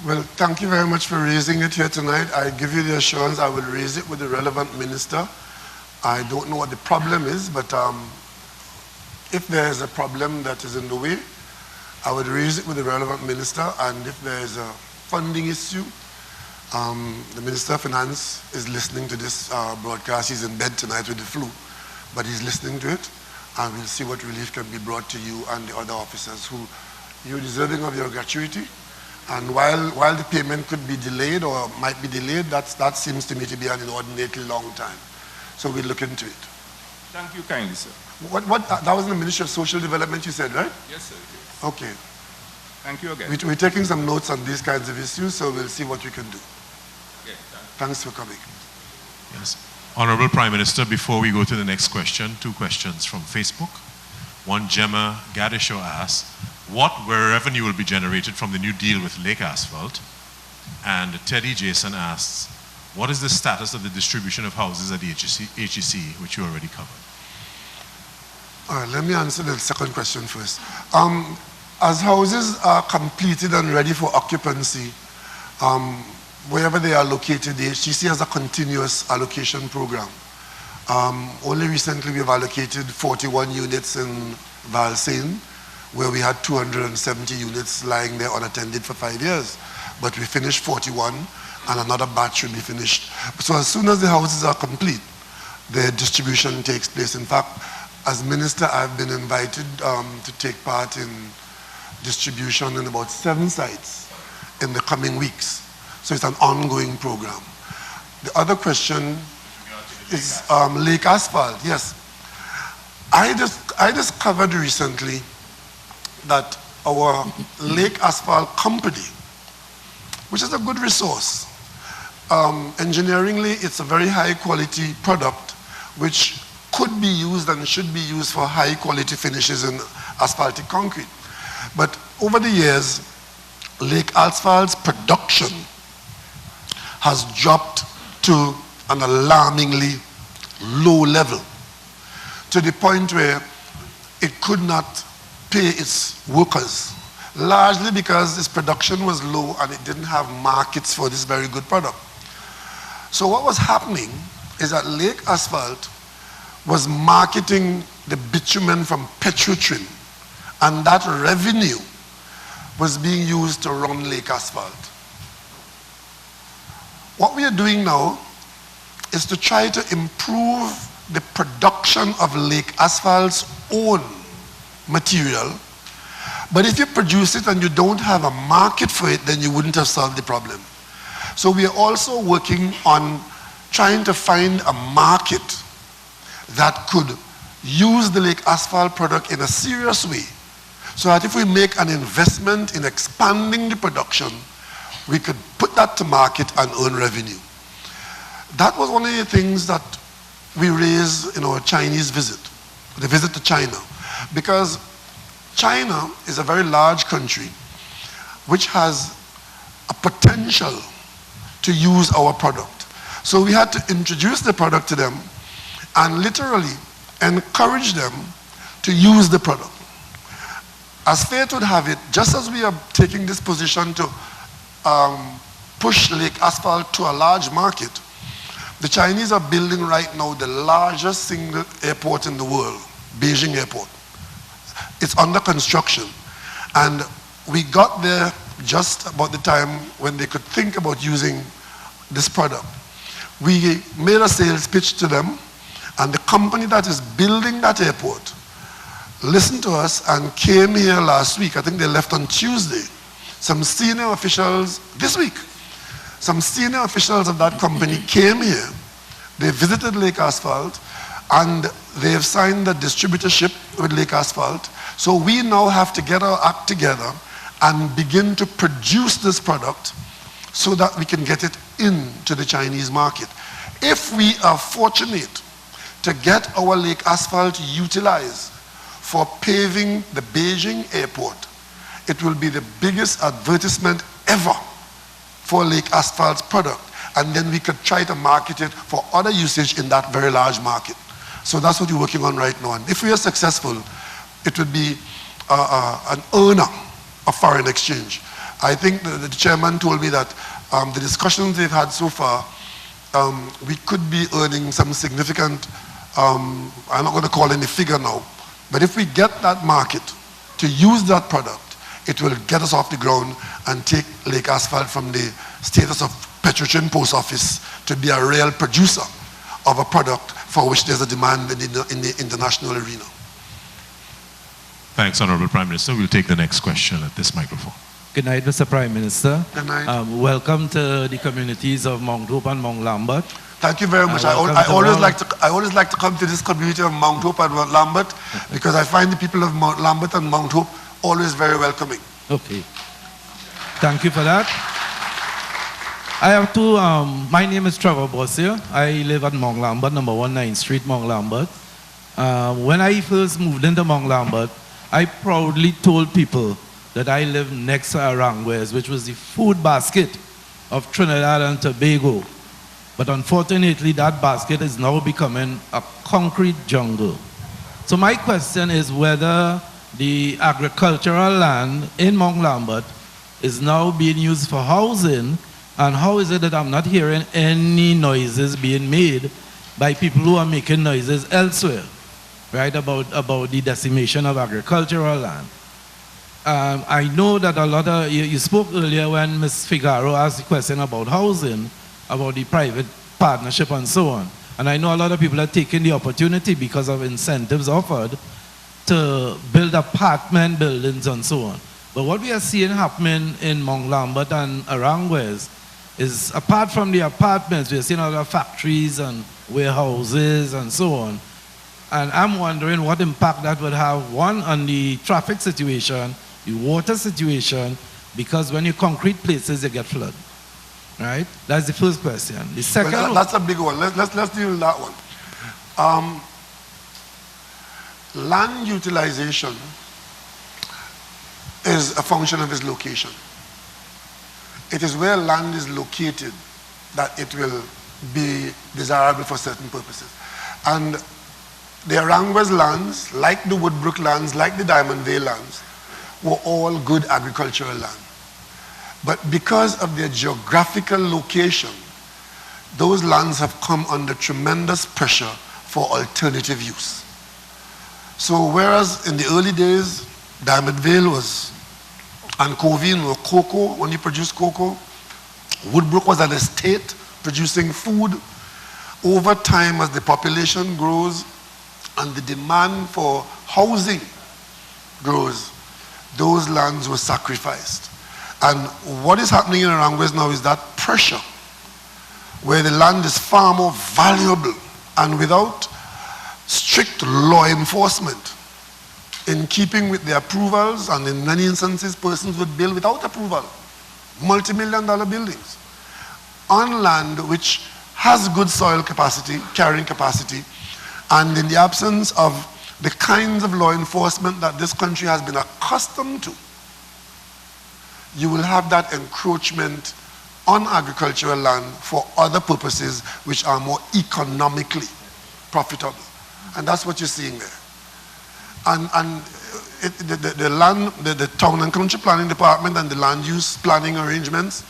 Well, thank you very much for raising it here tonight. I give you the assurance I will raise it with the relevant minister. I don't know what the problem is, but if there is a problem that is in the way, I would raise it with the relevant minister, and if there is a funding issue, The Minister of Finance is listening to this broadcast. He's in bed tonight with the flu, but he's listening to it, and we'll see what relief can be brought to you and the other officers who you're deserving of your gratuity. And while the payment could be delayed or might be delayed, that seems to me to be an inordinately long time. So we'll look into it. Thank you kindly, sir. That was in the Ministry of Social Development, you said, right? Yes, sir. Yes. Okay. Thank you again. We're taking some notes on these kinds of issues, so we'll see what we can do. Okay, thanks for coming. Yes. Honorable Prime Minister, before we go to the next question, 2 questions from Facebook. One, Gemma Gadisho asks, what revenue will be generated from the new deal with Lake Asphalt? And Teddy Jason asks, what is the status of the distribution of houses at the HEC, which you already covered? All right, let me answer the second question first. As houses are completed and ready for occupancy, wherever they are located, the HEC has a continuous allocation program. Only recently we've allocated 41 units in Valsayn, where we had 270 units lying there unattended for 5 years. But we finished 41, and another batch will be finished. So as soon as the houses are complete, the distribution takes place. In fact, as minister, I've been invited to take part in distribution in about 7 sites in the coming weeks. So it's an ongoing program. The other question is Lake Asphalt. Yes. I discovered recently that our Lake Asphalt company, which is a good resource, engineeringly it's a very high quality product which could be used and should be used for high quality finishes in asphaltic concrete. But over the years, Lake Asphalt's production has dropped to an alarmingly low level, to the point where it could not pay its workers, largely because its production was low and it didn't have markets for this very good product. So what was happening is that Lake Asphalt was marketing the bitumen from Petrotrin, and that revenue was being used to run Lake Asphalt. What we are doing now is to try to improve the production of Lake Asphalt's own material. But if you produce it and you don't have a market for it, then you wouldn't have solved the problem. So we are also working on trying to find a market that could use the Lake Asphalt product in a serious way, so that if we make an investment in expanding the production, we could put that to market and earn revenue. That was one of the things that we raised in our Chinese visit, the visit to China, because China is a very large country which has a potential to use our product. So we had to introduce the product to them and literally encourage them to use the product. As fate would have it, just as we are taking this position to push Lake Asphalt to a large market, the Chinese are building right now the largest single airport in the world, Beijing Airport. It's under construction. And we got there just about the time when they could think about using this product. We made a sales pitch to them, and the company that is building that airport listened to us and came here last week. I think they left on Tuesday. Some senior officials, this week, some senior officials of that company came here. They visited Lake Asphalt, and they have signed a distributorship with Lake Asphalt. So we now have to get our act together and begin to produce this product so that we can get it into the Chinese market. If we are fortunate to get our Lake Asphalt utilized for paving the Beijing airport, it will be the biggest advertisement ever for Lake Asphalt's product. And then we could try to market it for other usage in that very large market. So that's what we're working on right now. And if we are successful, it would be an earner of foreign exchange. I think the chairman told me that the discussions they've had so far, we could be earning some significant, I'm not going to call any figure now, but if we get that market to use that product, it will get us off the ground and take Lake Asphalt from the status of Petrotrin Post Office to be a real producer of a product for which there's a demand in the international arena. Thanks, Honorable Prime Minister. We'll take the next question at this microphone. Good night, Mr. Prime Minister. Good night. Welcome to the communities of Mount Hope and Mount Lambert. Thank you very much. I always like to come to this community of Mount Hope and Mount Lambert because I find the people of Mount Lambert and Mount Hope always very welcoming. Okay. Thank you for that. I have two, my name is Trevor Bossier. I live at Mount Lambert, number 19th Street, Mount Lambert. When I first moved into Mount Lambert, I proudly told people that I live next to Aranguez, which was the food basket of Trinidad and Tobago. But unfortunately, that basket is now becoming a concrete jungle. So my question is whether the agricultural land in Mount Lambert is now being used for housing, and how is it that I'm not hearing any noises being made by people who are making noises elsewhere, right, about the decimation of agricultural land? I know that a lot of, you spoke earlier when Ms. Figaro asked the question about housing, about the private partnership and so on. And I know a lot of people are taking the opportunity because of incentives offered to build apartment buildings and so on. But what we are seeing happening in Mount Lambert and Aranguez is, apart from the apartments, we are seeing a lot of factories and warehouses and so on. And I'm wondering what impact that would have, one, on the traffic situation, the water situation, because when you concrete places, you get flood. Right? That's the first question. The second well, that's a big one. Let's deal with that one. Land utilization is a function of its location. It is where land is located that it will be desirable for certain purposes. And the Aranguez lands, like the Woodbrook lands, like the Diamond Vale lands, were all good agricultural land. But because of their geographical location, those lands have come under tremendous pressure for alternative use. So whereas in the early days, Diamond Vale was, and Covine were cocoa, when you produced cocoa, Woodbrook was an estate producing food. Over time, as the population grows and the demand for housing grows, those lands were sacrificed. And what is happening in Aranguez now is that pressure, where the land is far more valuable, and without strict law enforcement, in keeping with the approvals, and in many instances, persons would build without approval, multi-million-dollar buildings, on land which has good soil capacity, carrying capacity, and in the absence of the kinds of law enforcement that this country has been accustomed to, you will have that encroachment on agricultural land for other purposes which are more economically profitable. And that's what you're seeing there. And the Town and Country Planning Department and the land use planning arrangements,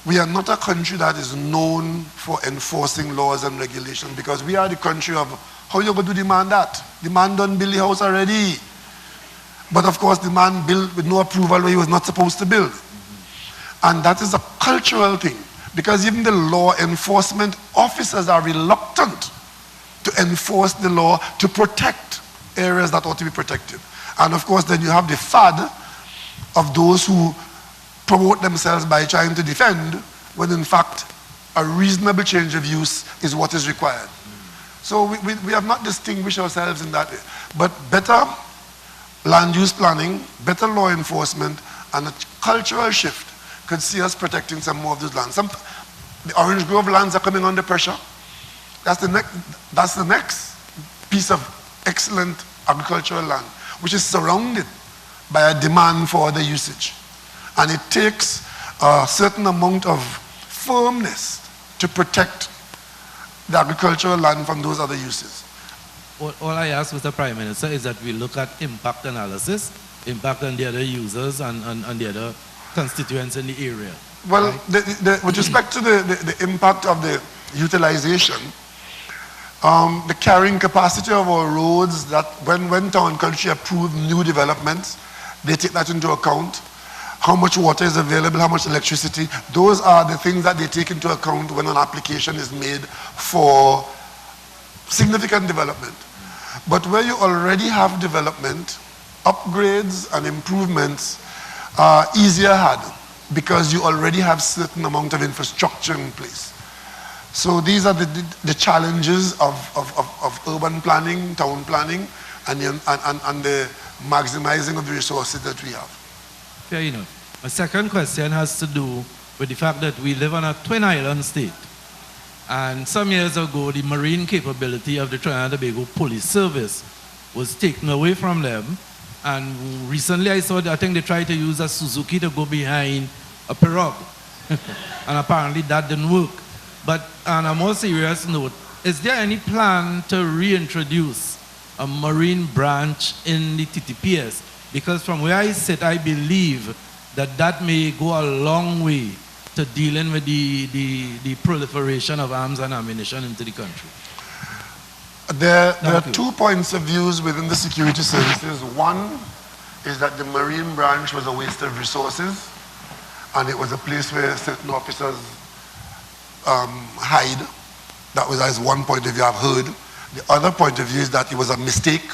we are not a country that is known for enforcing laws and regulations, because we are the country of how you going to demand that? The man done build the house already. But of course the man built with no approval where he was not supposed to build. And that is a cultural thing, because even the law enforcement officers are reluctant to enforce the law to protect areas that ought to be protected. And of course then you have the fad of those who promote themselves by trying to defend, when in fact a reasonable change of use is what is required. So we have not distinguished ourselves in that way. But better land use planning, better law enforcement, and a cultural shift could see us protecting some more of those lands. The Orange Grove lands are coming under pressure. That's the next piece of excellent agricultural land, which is surrounded by a demand for other usage. And it takes a certain amount of firmness to protect the agricultural land from those other uses. All I ask, Mr. Prime Minister, is that we look at impact analysis, impact on the other users and the other constituents in the area. Well, right? With respect to the impact of the utilization, the carrying capacity of our roads, that when Town and Country approve new developments, they take that into account. how much water is available, how much electricity. Those are the things that they take into account when an application is made for significant development. But where you already have development, upgrades and improvements are easier had because you already have certain amount of infrastructure in place. So these are the challenges of urban planning, town planning, and the maximizing of the resources that we have. Fair enough. My second question has to do with the fact that we live on a twin island state. And some years ago, the marine capability of the Trinidad and Tobago Police Service was taken away from them. And recently I saw that I think they tried to use a Suzuki to go behind a pirogue. And apparently that didn't work. But on a more serious note, is there any plan to reintroduce a marine branch in the TTPS? Because from where I sit, I believe that that may go a long way to dealing with the proliferation of arms and ammunition into the country. There are 2 points of views within the security services. One is that the Marine branch was a waste of resources, and it was a place where certain officers hide. That was as one point of view I've heard. The other point of view is that it was a mistake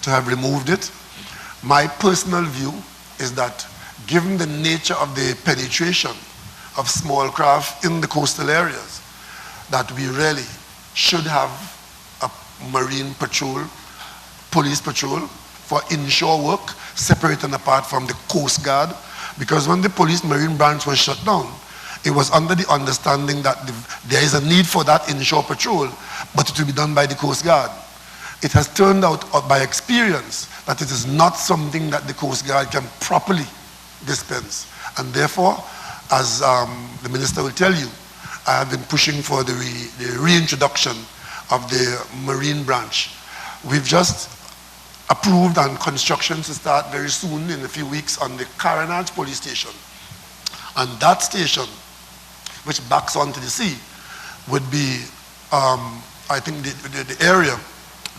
to have removed it. My personal view is that given the nature of the penetration of small craft in the coastal areas, that we really should have a marine patrol, police patrol for inshore work, separate and apart from the Coast Guard. Because when the police marine branch was shut down, it was under the understanding that there is a need for that inshore patrol, but it will be done by the Coast Guard. It has turned out by experience that it is not something that the Coast Guard can properly dispense. And therefore, as the Minister will tell you, I have been pushing for the reintroduction of the Marine branch. We've just approved and construction to start very soon, in a few weeks, on the Carenage police station. And that station, which backs onto the sea, would be, I think, the area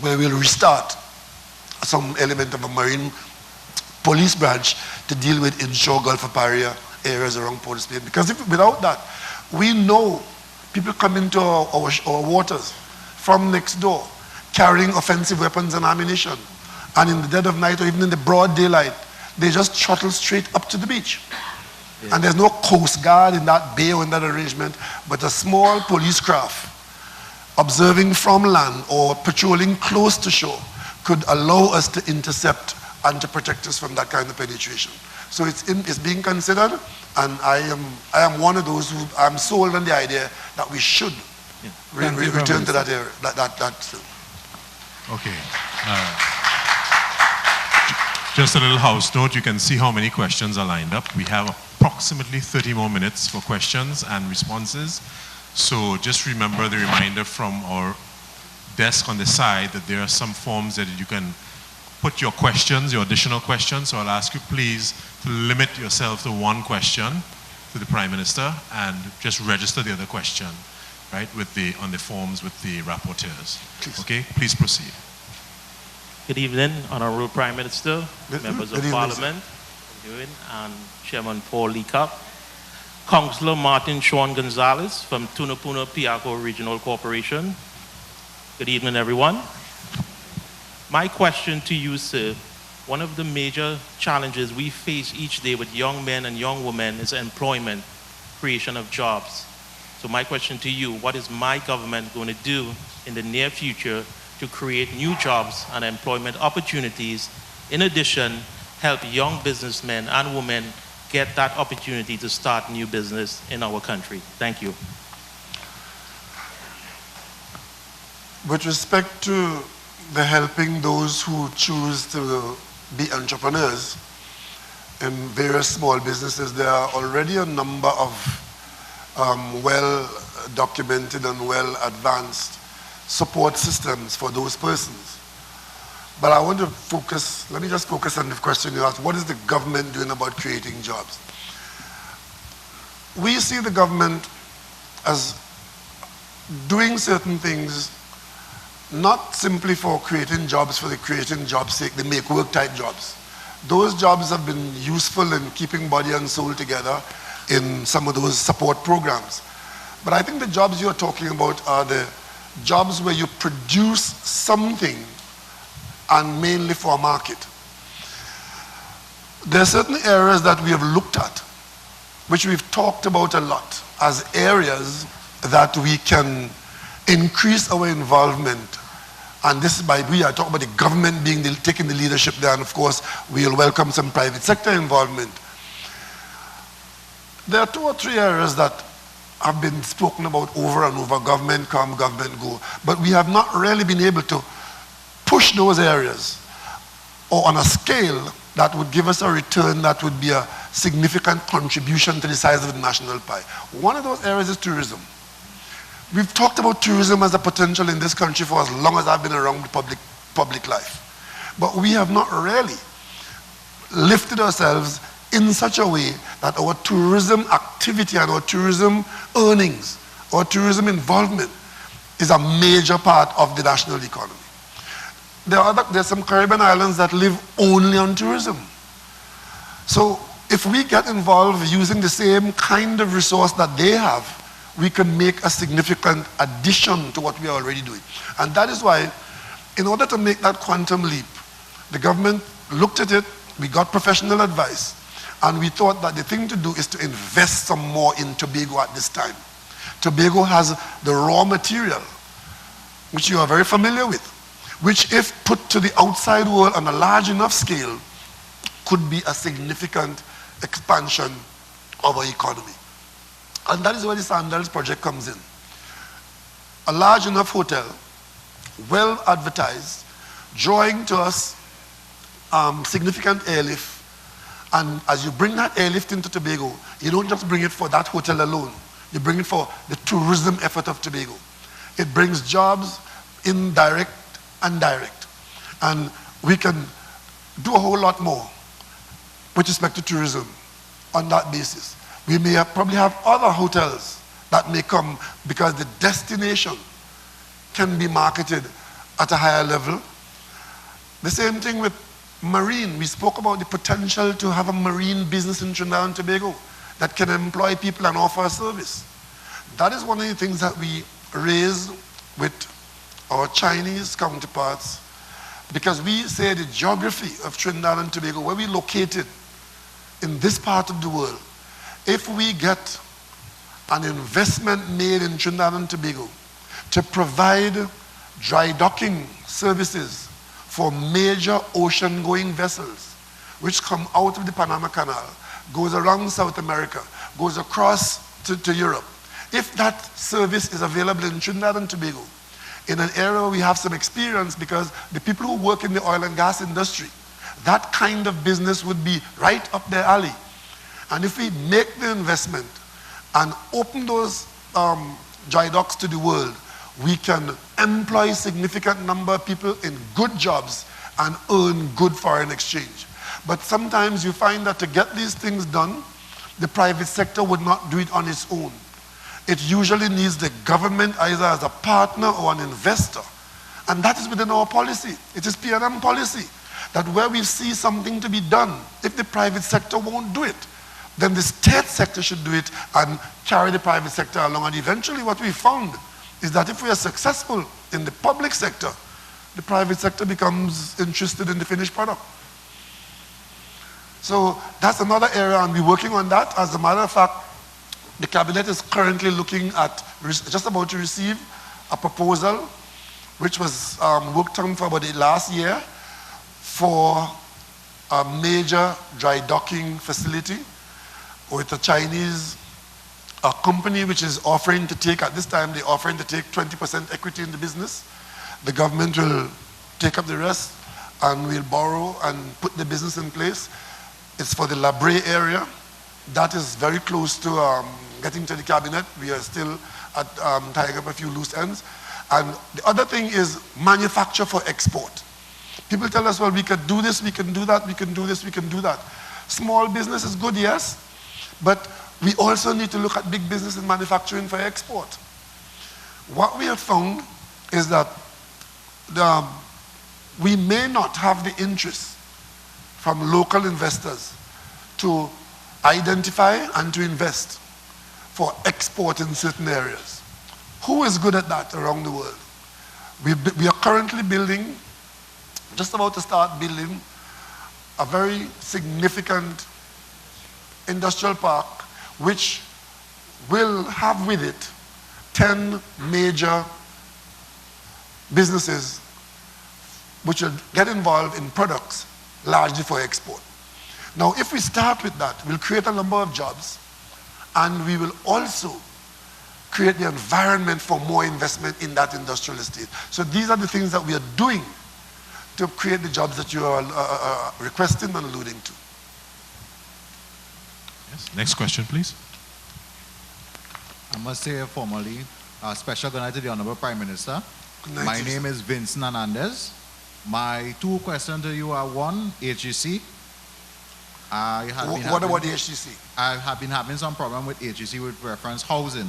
where we'll restart some element of a marine police branch to deal with inshore Gulf of Paria areas around Port of Spain. Because without that, we know people come into our waters from next door carrying offensive weapons and ammunition. And in the dead of night or even in the broad daylight, they just trottle straight up to the beach. Yeah. And there's no Coast Guard in that bay or in that arrangement, but a small police craft observing from land or patrolling close to shore could allow us to intercept and to protect us from that kind of penetration. So it's being considered, and I am one of those who I'm sold on the idea that we should return to that area. Okay. Just a little house note, you can see how many questions are lined up. We have approximately 30 more minutes for questions and responses. So just remember the reminder from our desk on the side that there are some forms that you can put your questions, your additional questions. So I'll ask you please to limit yourself to one question to the Prime Minister and just register the other question, right, on the forms with the rapporteurs. Please. Okay, please proceed. Good evening, Honorable Prime Minister, members of Parliament, and Chairman Paul Leacup. Councillor Martin Sean Gonzalez from Tunapuna Piaco Regional Corporation. Good evening, everyone. My question to you, sir, one of the major challenges we face each day with young men and young women is employment, creation of jobs. So my question to you, what is my government going to do in the near future to create new jobs and employment opportunities? In addition, help young businessmen and women get that opportunity to start new business in our country. Thank you. With respect to the helping those who choose to be entrepreneurs in various small businesses, there are already a number of well-documented and well-advanced support systems for those persons. But I want to focus, let me just focus on the question you asked, what is the government doing about creating jobs? We see the government as doing certain things not simply for creating jobs for the creating jobs sake, the make work type jobs. those jobs have been useful in keeping body and soul together in some of those support programs. But I think the jobs you're talking about are the jobs where you produce something and mainly for a market. There are certain areas that we have looked at, which we've talked about a lot, as areas that we can increase our involvement. And this is by we are talking about the government taking the leadership there, and of course we'll welcome some private sector involvement. There are 2 or 3 areas that have been spoken about over and over, government come, government go, but we have not really been able to push those areas or on a scale that would give us a return that would be a significant contribution to the size of the national pie. One of those areas is tourism. We've talked about tourism as a potential in this country for as long as I've been around the public life. But we have not really lifted ourselves in such a way that our tourism activity and our tourism earnings, our tourism involvement is a major part of the national economy. There are some Caribbean islands that live only on tourism. So if we get involved using the same kind of resource that they have, we can make a significant addition to what we are already doing. And that is why, in order to make that quantum leap, the government looked at it, we got professional advice, and we thought that the thing to do is to invest some more in Tobago at this time. Tobago has the raw material, which you are very familiar with, which if put to the outside world on a large enough scale, could be a significant expansion of our economy. And that is where the Sandals project comes in. A large enough hotel, well advertised, drawing to us significant airlift. And as you bring that airlift into Tobago, you don't just bring it for that hotel alone. You bring it for the tourism effort of Tobago. It brings jobs, indirect and direct. And we can do a whole lot more with respect to tourism on that basis. We may probably have other hotels that may come because the destination can be marketed at a higher level. The same thing with marine. We spoke about the potential to have a marine business in Trinidad and Tobago that can employ people and offer a service. That is one of the things that we raise with our Chinese counterparts, because we say the geography of Trinidad and Tobago, where we're located in this part of the world, if we get an investment made in Trinidad and Tobago to provide dry docking services for major ocean-going vessels, which come out of the Panama Canal, goes around South America, goes across to Europe. If that service is available in Trinidad and Tobago, in an area where we have some experience, because the people who work in the oil and gas industry, that kind of business would be right up their alley. And if we make the investment and open those dry docks to the world, we can employ a significant number of people in good jobs and earn good foreign exchange. But sometimes you find that to get these things done, the private sector would not do it on its own. It usually needs the government either as a partner or an investor. And that is within our policy. It is P&M policy that where we see something to be done, if the private sector won't do it, then the state sector should do it and carry the private sector along. And eventually what we found is that if we are successful in the public sector, the private sector becomes interested in the finished product. So that's another area, and we're working on that. As a matter of fact, the cabinet is currently looking at, just about to receive a proposal which was worked on for about the last year for a major dry docking facility with a Chinese company which is offering to take, at this time, they're offering to take 20% equity in the business. The government will take up the rest and we'll borrow and put the business in place. It's for the La Brea area. That is very close to getting to the cabinet. We are still at tying up a few loose ends. And the other thing is manufacture for export. People tell us, well, we could do this, we can do that, we can do this, we can do that. Small business is good, yes, but we also need to look at big business and manufacturing for export. What we have found is that we may not have the interest from local investors to identify and to invest for export in certain areas. Who is good at that around the world? We are currently building, just about to start building, a very significant industrial park which will have with it 10 major businesses which will get involved in products largely for export. Now, if we start with that, we'll create a number of jobs, and we will also create the environment for more investment in that industrial estate. So these are the things that we are doing to create the jobs that you are requesting and alluding to. Yes. Next question, please. I must say formally, a special good night to the Honorable Prime Minister. My name is Vincent Hernandez. My two questions to you are: one, HGC. What about the HGC? I have been having some problem with HGC with reference housing,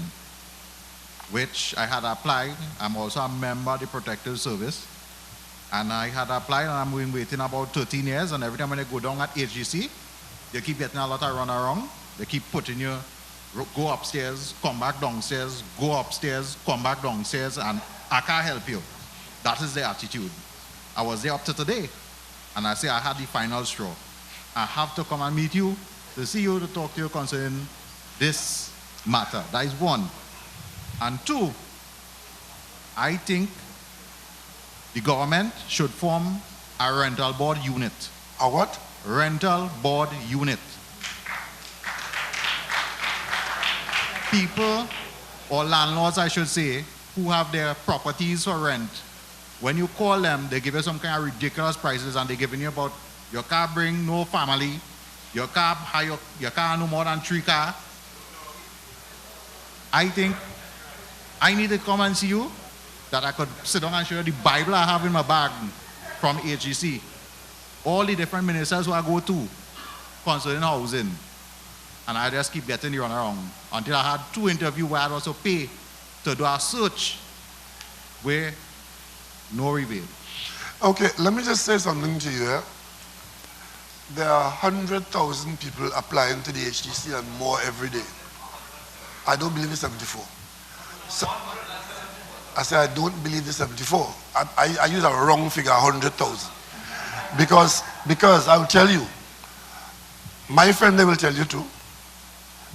which I had applied. I'm also a member of the Protective Service. And I had applied, and I'm been waiting about 13 years, and every time when I go down at HGC, they keep getting a lot of run around. They keep putting you, go upstairs, come back downstairs, go upstairs, come back downstairs, and I can't help you. That is their attitude. I was there up to today, and I say I had the final straw. I have to come and meet you, to see you, to talk to you concerning this matter. That is one. And two, I think the government should form a rental board unit. A what? Rental board unit. People, or landlords I should say, who have their properties for rent, when you call them, they give you some kind of ridiculous prices, and they're giving you about your car bring no family, your car no more than 3 cars. I think I need to come and see you, that I could sit down and show you the Bible I have in my bag from HGC. All the different ministers who I go to concerning housing. And I just keep getting the run around until I had 2 interviews where I'd also pay to do a search where no reveal. Okay, let me just say something to you. There are 100,000 people applying to the HGC and more every day. I don't believe it's 74. So, I say I don't believe it's 74. I use a wrong figure, 100,000. Because I will tell you, my friend, they will tell you too,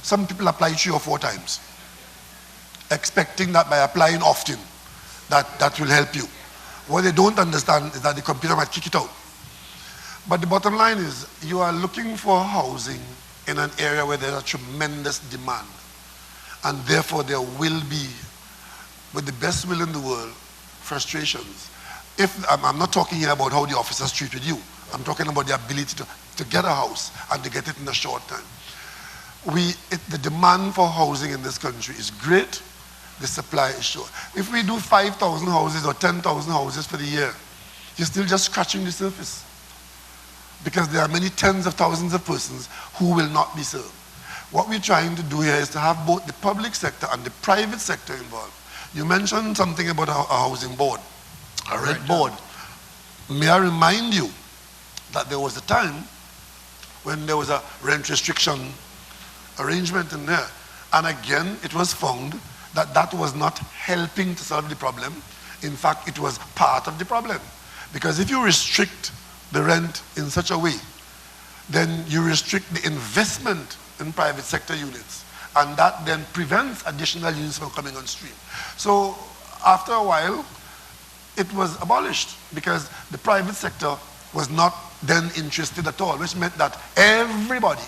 some people apply 3 or 4 times, expecting that by applying often, that will help you. What they don't understand is that the computer might kick it out. But the bottom line is, you are looking for housing in an area where there's a tremendous demand. And therefore there will be, with the best will in the world, frustrations. I'm not talking here about how the officers treated you. I'm talking about the ability to get a house and to get it in a short time. The demand for housing in this country is great. The supply is short. If we do 5,000 houses or 10,000 houses for the year, you're still just scratching the surface. Because there are many tens of thousands of persons who will not be served. What we're trying to do here is to have both the public sector and the private sector involved. You mentioned something about a housing board, a red board. May I remind you that there was a time when there was a rent restriction arrangement in there. And again, it was found that that was not helping to solve the problem. In fact, it was part of the problem. Because if you restrict the rent in such a way, then you restrict the investment in private sector units. And that then prevents additional units from coming on stream. So after a while, it was abolished because the private sector was not then interested at all, which meant that everybody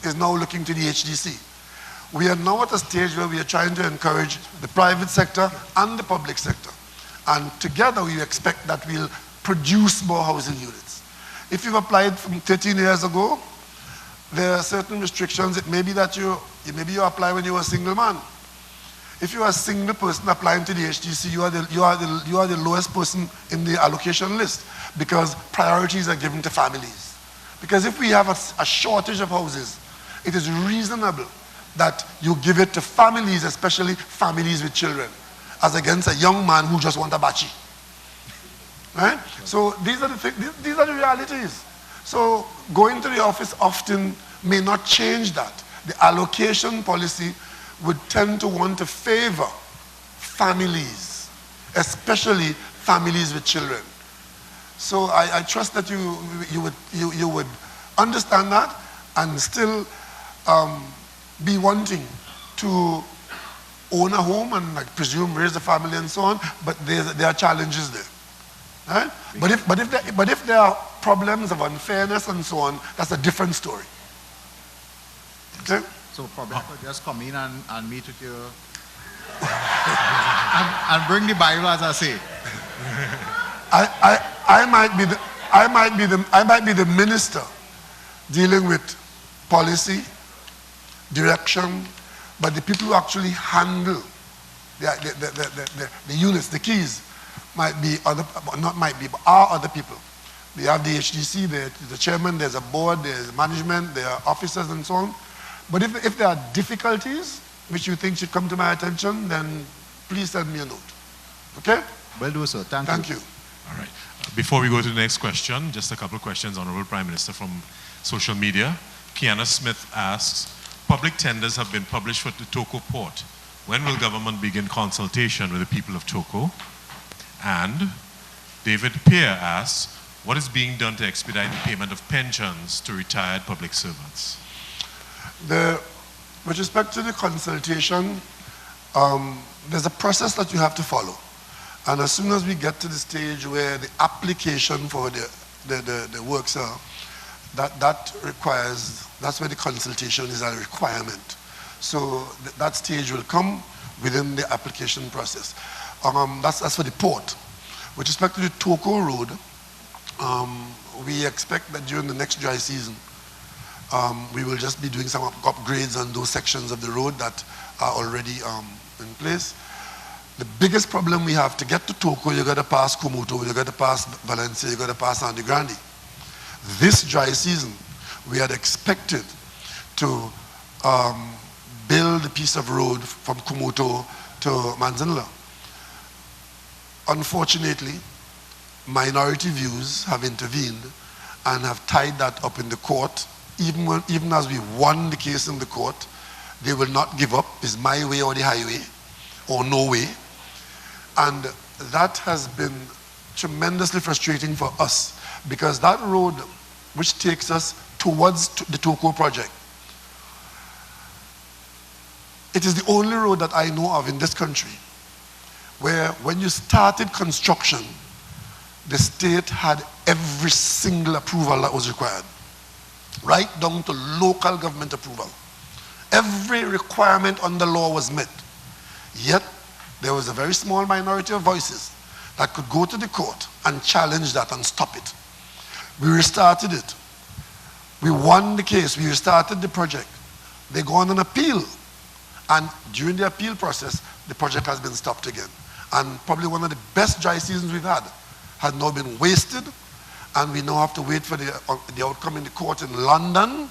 is now looking to the HDC. We are now at a stage where we are trying to encourage the private sector and the public sector. And together we expect that we'll produce more housing units. If you've applied from 13 years ago, there are certain restrictions. It may be that maybe you apply when you were a single man. If you are a single person applying to the HDC, you are the lowest person in the allocation list because priorities are given to families. Because if we have a shortage of houses, it is reasonable that you give it to families, especially families with children, as against a young man who just wants a bachi. Right? So these are the realities. So going to the office often may not change that. The allocation policy would tend to want to favor families, especially families with children. So I trust that you would understand that and still be wanting to own a home and, I presume, raise a family and so on, but there are challenges there. Right? But if there are problems of unfairness and so on, that's a different story. Okay? So probably I could just come in and meet with you and bring the Bible, as I say. I might be the minister dealing with policy, direction, but the people who actually handle the units, the keys, might be other, not might be, but are other people. We have the HDC, the chairman, there's a board, there's management, there are officers and so on. But if there are difficulties which you think should come to my attention, then please send me a note. Okay? Will do so. Thank you. All right. Before we go to the next question, just a couple of questions, Honorable Prime Minister, from social media. Kiana Smith asks, public tenders have been published for the Toko port. When will government begin consultation with the people of Toko? And David Peer asks, what is being done to expedite the payment of pensions to retired public servants? With respect to the consultation, there's a process that you have to follow. And as soon as we get to the stage where the application for the works are, that requires, that's where the consultation is a requirement. So that stage will come within the application process. That's for the port. With respect to the Toko Road, we expect that during the next dry season, we will just be doing some upgrades on those sections of the road that are already in place. The biggest problem we have, to get to Toko, you got to pass Komoto, you got to pass Valencia, you got to pass Andy Grande. This dry season, we had expected to build a piece of road from Komoto to Manzanilla. Unfortunately, minority views have intervened and have tied that up in the court. Even as we won the case in the court, they will not give up. It's my way or the highway, or no way. And that has been tremendously frustrating for us, because that road which takes us towards the Toko project, it is the only road that I know of in this country where when you started construction, the state had every single approval that was required, right down to local government approval. Every requirement on the law was met. Yet, there was a very small minority of voices that could go to the court and challenge that and stop it. We restarted it. We won the case. We restarted the project. They go on an appeal. And during the appeal process, the project has been stopped again. And probably one of the best dry seasons we've had has now been wasted. And we now have to wait for the outcome in the court in London.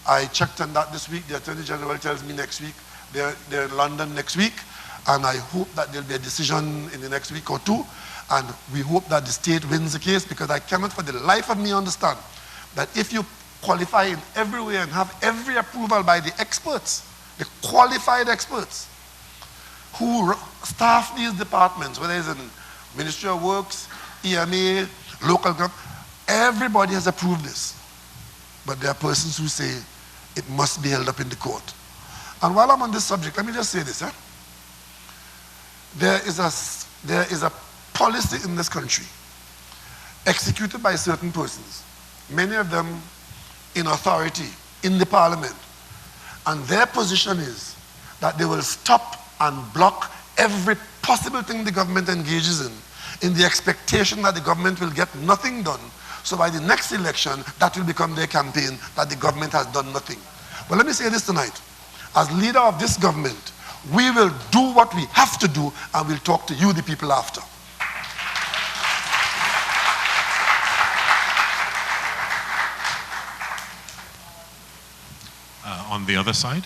I checked on that this week. The Attorney General tells me next week. They're in London next week. And I hope that there'll be a decision in the next week or two. And we hope that the state wins the case, because I cannot for the life of me understand that if you qualify in every way and have every approval by the experts, the qualified experts who staff these departments, whether it's in Ministry of Works, EMA, local government, everybody has approved this. But there are persons who say it must be held up in the court. And while I'm on this subject, let me just say this. There is a policy in this country executed by certain persons, many of them in authority, in the parliament. And their position is that they will stop and block every possible thing the government engages in the expectation that the government will get nothing done. So by the next election, that will become their campaign, that the government has done nothing. But let me say this tonight. As leader of this government, we will do what we have to do, and we'll talk to you, the people, after. On the other side.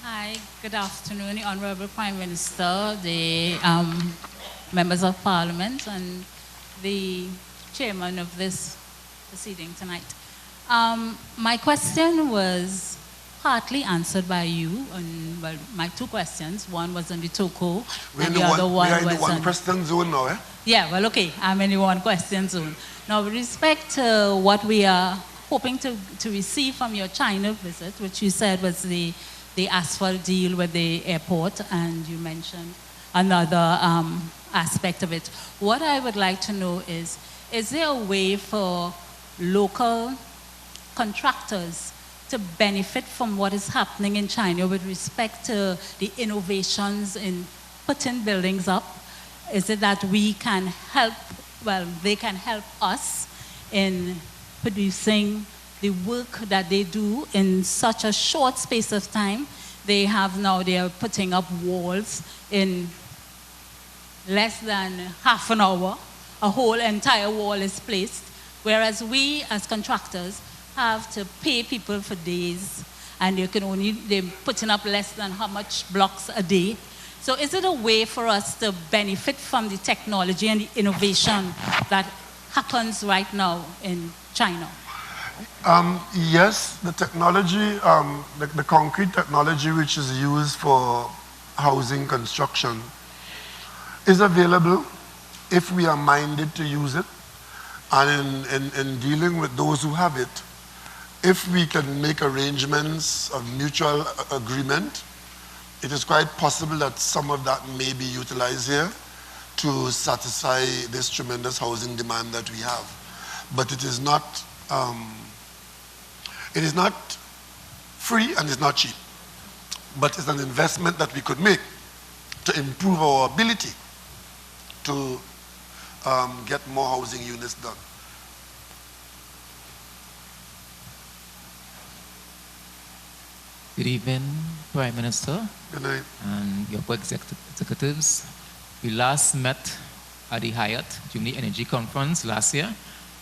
Hi, good afternoon, the Honorable Prime Minister, the members of Parliament, and the chairman of this proceeding tonight. My question was partly answered by you. Well, my two questions. One was on the TOCO, and the other one was on... We are in the one question zone now, eh? Yeah, well, okay. I'm in the one question zone. Now, with respect to what we are hoping to receive from your China visit, which you said was the Asphalt deal with the airport, and you mentioned another aspect of it. What I would like to know is there a way for local contractors to benefit from what is happening in China with respect to the innovations in putting buildings up? Is it that we can help, well, they can help us in producing the work that they do in such a short space of time? They are putting up walls in less than half an hour. A whole entire wall is placed, whereas we as contractors have to pay people for days, and they're putting up less than how much blocks a day. So is it a way for us to benefit from the technology and the innovation that happens right now in China? Yes, the technology, the concrete technology which is used for housing construction is available if we are minded to use it. And in dealing with those who have it, if we can make arrangements of mutual agreement, it is quite possible that some of that may be utilized here to satisfy this tremendous housing demand that we have. But it is not free and it's not cheap. But it's an investment that we could make to improve our ability to get more housing units done. Good evening, Prime Minister. Good night. And your executives. We last met at the Hyatt during the Energy Conference last year.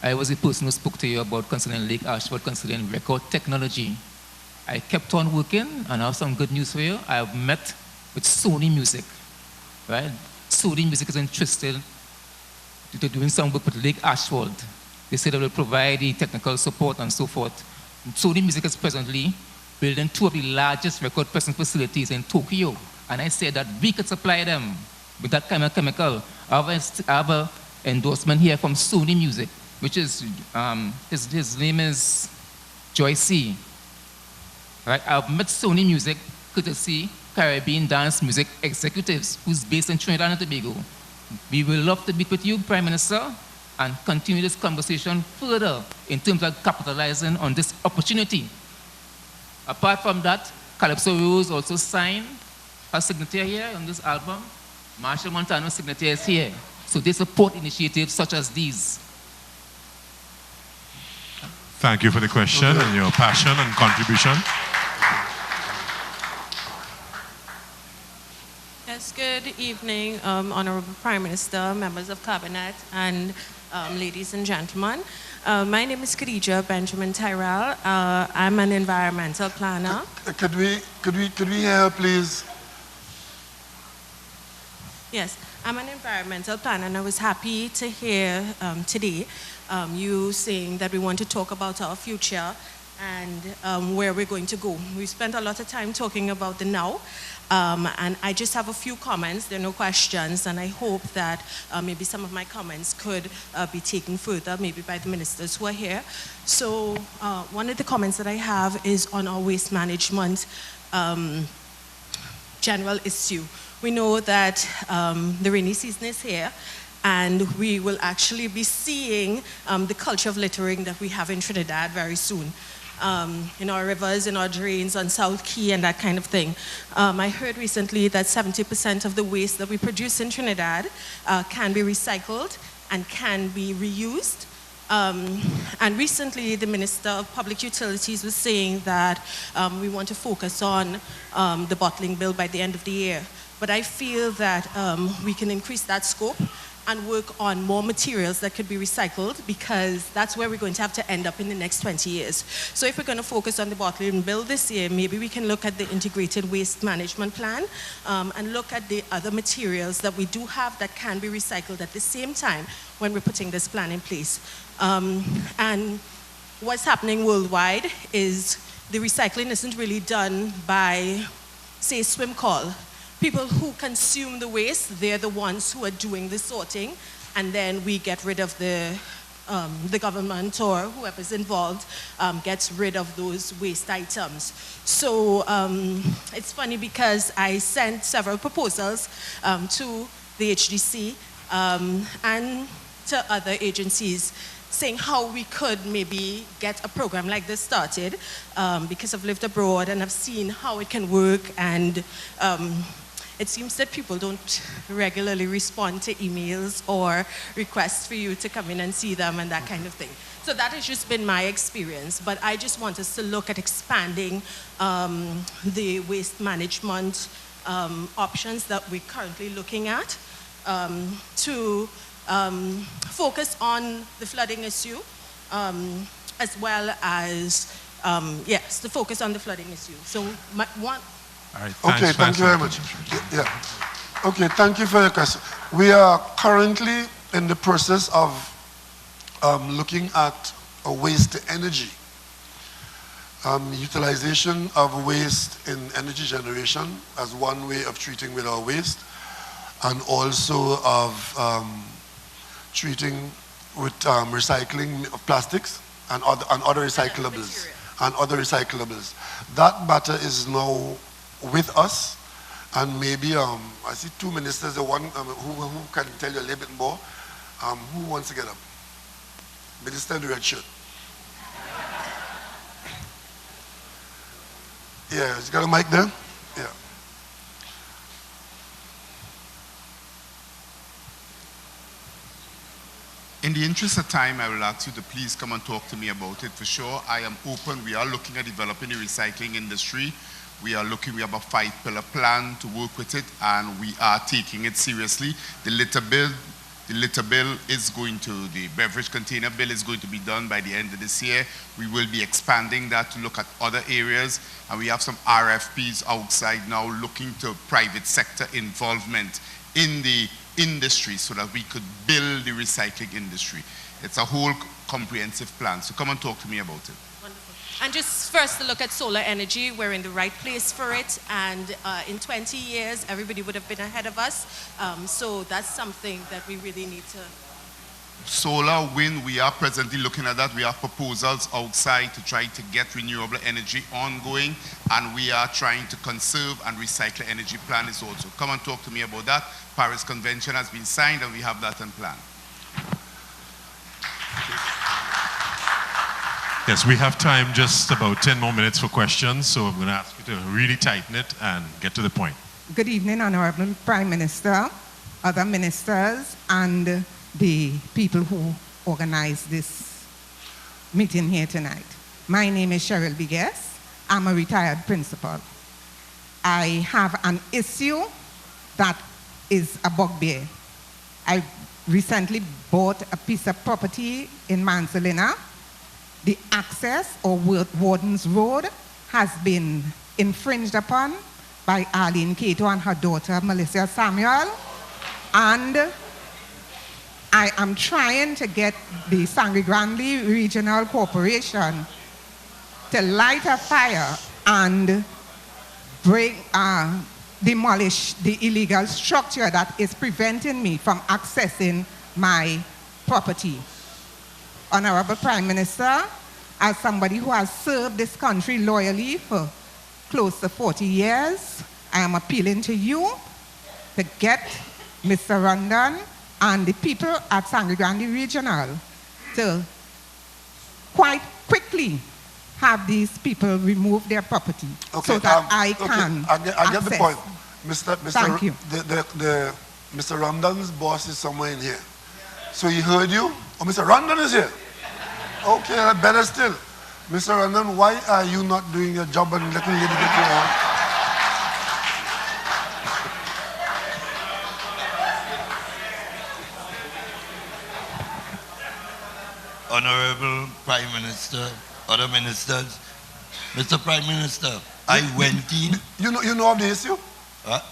I was the person who spoke to you about concerning Lake Asphalt, concerning record technology. I kept on working, and I have some good news for you. I have met with Sony Music, right? Sony Music is interested to doing some work with Lake Asphalt. They said they will provide the technical support and so forth. And Sony Music is presently building two of the largest record pressing facilities in Tokyo. And I said that we could supply them with that kind of chemical. I have an endorsement here from Sony Music, which is, his name is Joy C. Right? I've met Sony Music, courtesy Caribbean Dance Music Executives, who's based in Trinidad and Tobago. We will love to meet with you, Prime Minister, and continue this conversation further in terms of capitalizing on this opportunity. Apart from that, Calypso Rose also signed her signature here on this album. Marshall Montano's signature is here. So they support initiatives such as these. Thank you for the question and your passion and contribution. Yes, good evening, Honorable Prime Minister, members of Cabinet, and ladies and gentlemen. My name is Khadija Benjamin Tyrell. I'm an environmental planner. Could we hear her, please? Yes, I'm an environmental planner, and I was happy to hear today you saying that we want to talk about our future and where we're going to go. We spent a lot of time talking about the now, and I just have a few comments. There are no questions, and I hope that maybe some of my comments could be taken further, maybe by the ministers who are here. So one of the comments that I have is on our waste management general issue. We know that the rainy season is here, and we will actually be seeing the culture of littering that we have in Trinidad very soon. In our rivers, in our drains, on South Key, and that kind of thing. I heard recently that 70% of the waste that we produce in Trinidad can be recycled and can be reused. And recently, the Minister of Public Utilities was saying that we want to focus on the bottling bill by the end of the year. But I feel that we can increase that scope and work on more materials that could be recycled, because that's where we're going to have to end up in the next 20 years. So if we're going to focus on the bottling bill this year, maybe we can look at the integrated waste management plan and look at the other materials that we do have that can be recycled at the same time when we're putting this plan in place. And what's happening worldwide is the recycling isn't really done by, say, swim call. People who consume the waste, they're the ones who are doing the sorting, and then we get rid of the government or whoever's involved gets rid of those waste items. So it's funny because I sent several proposals to the HDC and to other agencies saying how we could maybe get a program like this started, because I've lived abroad and I've seen how it can work, and it seems that people don't regularly respond to emails or requests for you to come in and see them and that kind of thing. So that has just been my experience, but I just want us to look at expanding the waste management options that we're currently looking at to focus on the flooding issue, as well as, yes, to focus on the flooding issue. So one. All right, okay, thank you very much. Yeah. Okay, thank you for your question. We are currently in the process of looking at a waste to energy, utilization of waste in energy generation as one way of treating with our waste, and also of treating with recycling of plastics and other recyclables. That matter is now with us, and maybe I see two ministers, the one who can tell you a little bit more. Who wants to get up? Minister in the red shirt. Yeah, you got a mic there? Yeah. In the interest of time, I will ask you to please come and talk to me about it. For sure, I am open. We are looking at developing the recycling industry. We have a 5-pillar plan to work with it, and we are taking it seriously. The litter bill is going to, the beverage container bill is going to be done by the end of this year. We will be expanding that to look at other areas, and we have some RFPs outside now looking to private sector involvement in the industry so that we could build the recycling industry. It's a whole comprehensive plan, so come and talk to me about it. And just first to look at solar energy, we're in the right place for it, and in 20 years everybody would have been ahead of us, so that's something that we really need to. Solar, wind, we are presently looking at that. We have proposals outside to try to get renewable energy ongoing, and we are trying to conserve and recycle energy plan is also. Come and talk to me about that. Paris Convention has been signed and we have that in plan. Yes, we have time, just about 10 more minutes for questions, so I'm going to ask you to really tighten it and get to the point. Good evening, Honorable Prime Minister, other ministers, and the people who organized this meeting here tonight. My name is Cheryl Biges. I'm a retired principal. I have an issue that is a bugbear. I recently bought a piece of property in Mansalina. The access, or Warden's Road, has been infringed upon by Arlene Cato and her daughter, Melissa Samuel. And I am trying to get the Sangre Grande Regional Corporation to light a fire and demolish the illegal structure that is preventing me from accessing my property. Honorable Prime Minister, as somebody who has served this country loyally for close to 40 years, I am appealing to you to get Mr. Rondon and the people at Sangre Grande Regional to quite quickly have these people remove their property so that I can I get the point. Thank you. Mr. Rondon's boss is somewhere in here. So he heard you? Oh, Mr. Rondon is here. Okay, better still. Mr. Rondon, why are you not doing your job and letting lady get you out? Honorable Prime Minister, other ministers. Mr. Prime Minister, I went in. You know of the issue?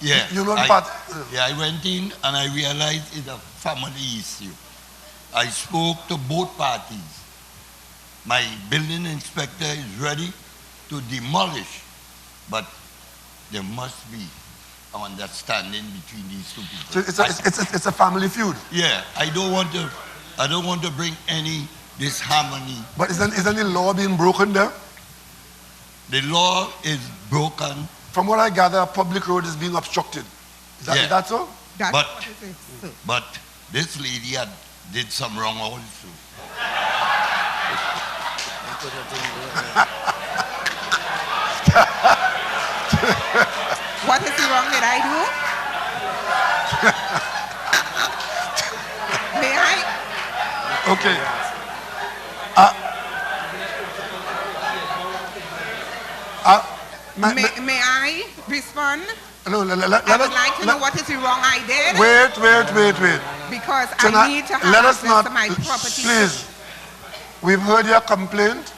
Yeah. You know the part? Yeah, I went in and I realized it's a family issue. I spoke to both parties. My building inspector is ready to demolish, but there must be an understanding between these two people. So it's a family feud. Yeah, I don't want to bring any disharmony. But isn't the law being broken there? The law is broken. From what I gather, a public road is being obstructed. Is that so? But this lady did some wrong also. What is wrong that I do? May I? Okay. May I respond? No, I would like to know what is the wrong I did. Wait. Because I need to have access to my property. Please, we've heard your complaint.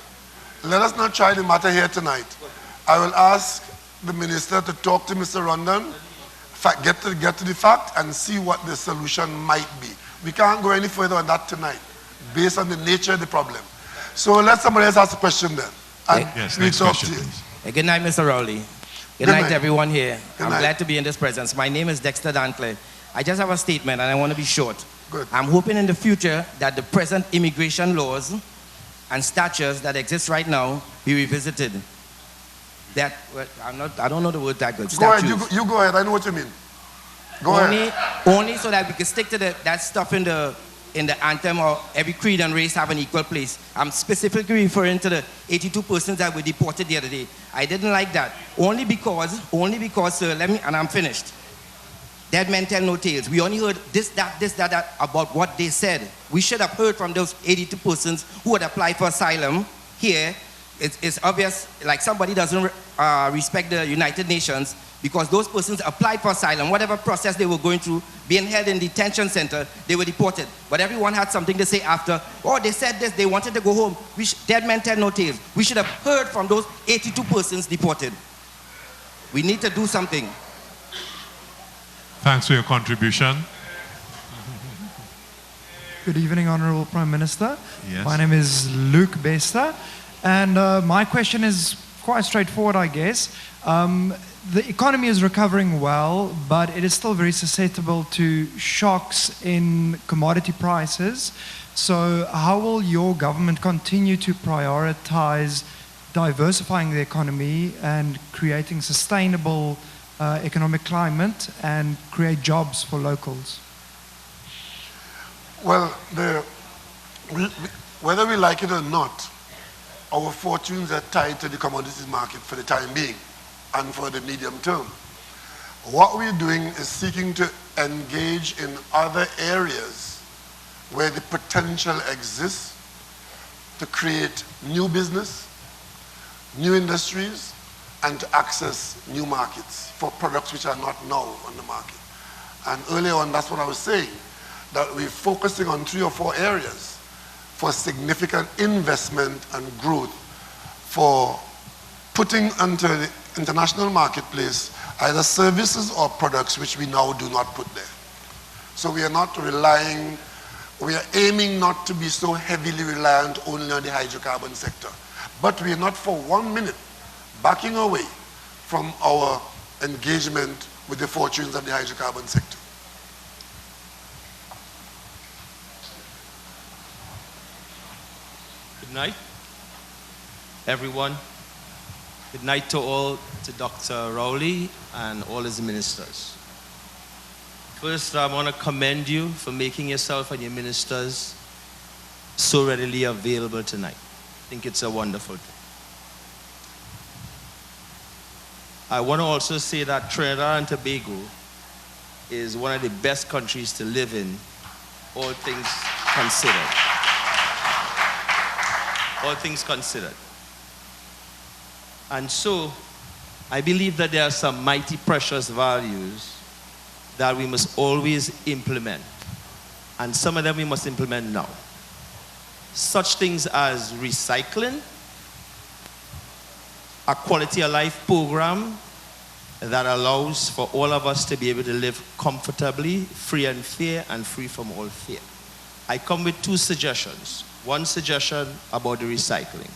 Let us not try the matter here tonight. I will ask the minister to talk to Mr. Rondon, get to the fact and see what the solution might be. We can't go any further on that tonight, based on the nature of the problem. So let somebody else ask a question then. Yes, we next talk question, to you. please. Good night, Mr. Rowley. Good night, everyone here. I'm glad to be in this presence. My name is Dexter Dantley. I just have a statement, and I want to be short. Good. I'm hoping in the future that the present immigration laws and statutes that exist right now be revisited. That I don't know the word that good. Go ahead. You go ahead. I know what you mean. Go ahead. Only so that we can stick to that stuff in the anthem, or every creed and race have an equal place. I'm specifically referring to the 82 persons that were deported the other day. I didn't like that. Only because, sir, and I'm finished. Dead men tell no tales. We only heard this, that about what they said. We should have heard from those 82 persons who had applied for asylum here. It's obvious, like somebody doesn't respect the United Nations, because those persons applied for asylum, whatever process they were going through, being held in detention center, they were deported. But everyone had something to say after. Oh, they said this, they wanted to go home. Dead men tell no tales. We should have heard from those 82 persons deported. We need to do something. Thanks for your contribution. Good evening, Honorable Prime Minister. Yes. My name is Luke Bester, and my question is quite straightforward, I guess. The economy is recovering well, but it is still very susceptible to shocks in commodity prices. So how will your government continue to prioritize diversifying the economy and creating sustainable economic climate and create jobs for locals? Well, whether we like it or not, our fortunes are tied to the commodities market for the time being and for the medium term. What we're doing is seeking to engage in other areas where the potential exists to create new business, new industries, and to access new markets for products which are not now on the market. And earlier on, that's what I was saying, that we're focusing on 3 or 4 areas for significant investment and growth, for putting onto the international marketplace either services or products which we now do not put there. So we are not relying, we are aiming not to be so heavily reliant only on the hydrocarbon sector. But we are not for 1 minute backing away from our engagement with the fortunes of the hydrocarbon sector. Good night, everyone. Good night to all, to Dr. Rowley and all his ministers. First, I want to commend you for making yourself and your ministers so readily available tonight. I think it's a wonderful thing. I want to also say that Trinidad and Tobago is one of the best countries to live in, all things considered. All things considered. And so, I believe that there are some mighty precious values that we must always implement. And some of them we must implement now. such things as recycling, a quality of life program that allows for all of us to be able to live comfortably, free and fair, and free from all fear. I come with two suggestions. One suggestion about the recycling.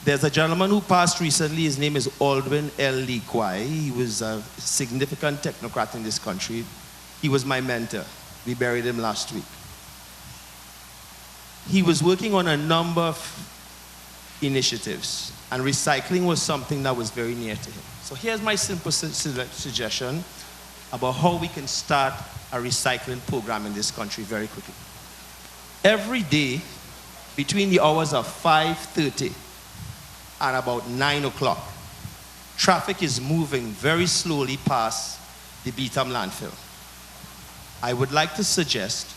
There's a gentleman who passed recently. His name is Aldwin L. Lee Kwai. He was a significant technocrat in this country. He was my mentor. We buried him last week. He was working on a number of initiatives, and recycling was something that was very near to him. So here's my simple suggestion about how we can start a recycling program in this country very quickly. Every day, between the hours of 5:30 and about 9 o'clock, traffic is moving very slowly past the Beetham landfill. I would like to suggest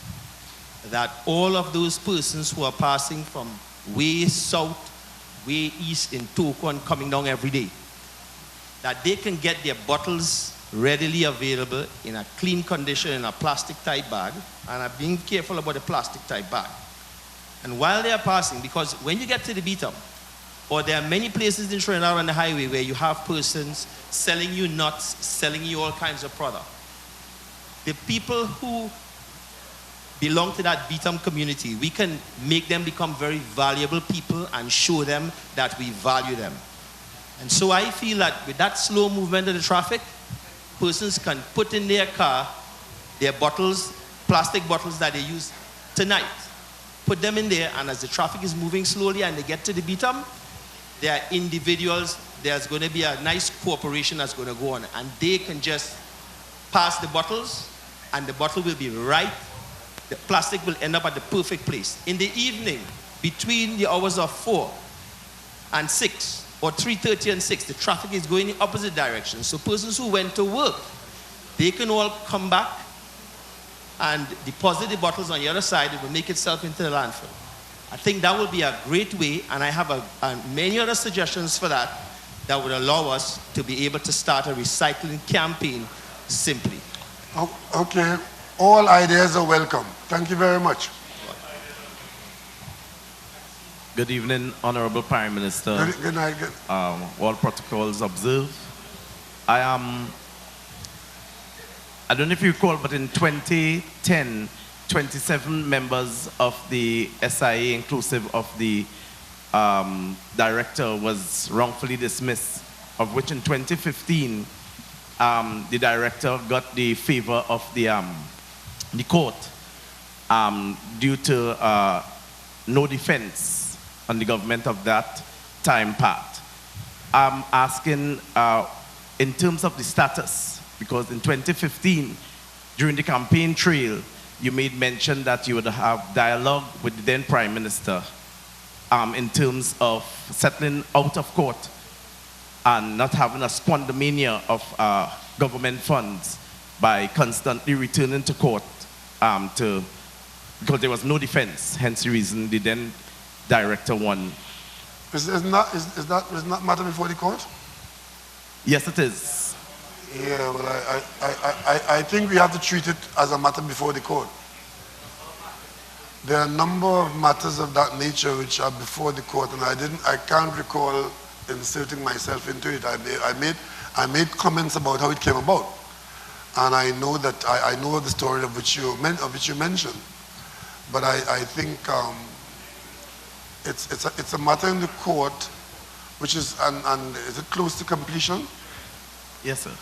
that all of those persons who are passing from way south, way east in Toko and coming down every day, that they can get their bottles readily available in a clean condition in a plastic type bag, and I'm being careful about the plastic type bag. And while they are passing, because when you get to the Beetham, or there are many places in Trinidad on the highway where you have persons selling you nuts, selling you all kinds of product. The people who belong to that Beetham community, we can make them become very valuable people and show them that we value them. And so I feel that with that slow movement of the traffic, persons can put in their car their bottles, plastic bottles that they use tonight, put them in there, and as the traffic is moving slowly and they get to the Beetham, there are individuals, there's going to be a nice cooperation that's going to go on, and they can just pass the bottles, and the bottle will be right, the plastic will end up at the perfect place. In the evening, between the hours of 4 and 6, or 3:30 and 6, the traffic is going in opposite direction. So persons who went to work, they can all come back and deposit the bottles on the other side. It will make itself into the landfill. I think that would be a great way, and I have many other suggestions for that would allow us to be able to start a recycling campaign simply. Okay, all ideas are welcome. Thank you very much. Good evening, Honorable Prime Minister. Good night. All protocols observed. I don't know if you recall, but in 2010, 27 members of the SIA, inclusive of the director, was wrongfully dismissed, of which in 2015, the director got the favor of the court due to no defense on the government of that time part. I'm asking in terms of the status, because in 2015, during the campaign trail, you made mention that you would have dialogue with the then Prime Minister in terms of settling out of court and not having a squandermania of government funds by constantly returning to court because there was no defense, hence the reason the then director won. Is that matter before the court? Yes, it is. Yeah, well, I think we have to treat it as a matter before the court. There are a number of matters of that nature which are before the court, and I can't recall inserting myself into it. I made comments about how it came about, and I know that I know the story of which you mentioned, but I think it's a matter in the court, which is and is it close to completion? Yes, sir.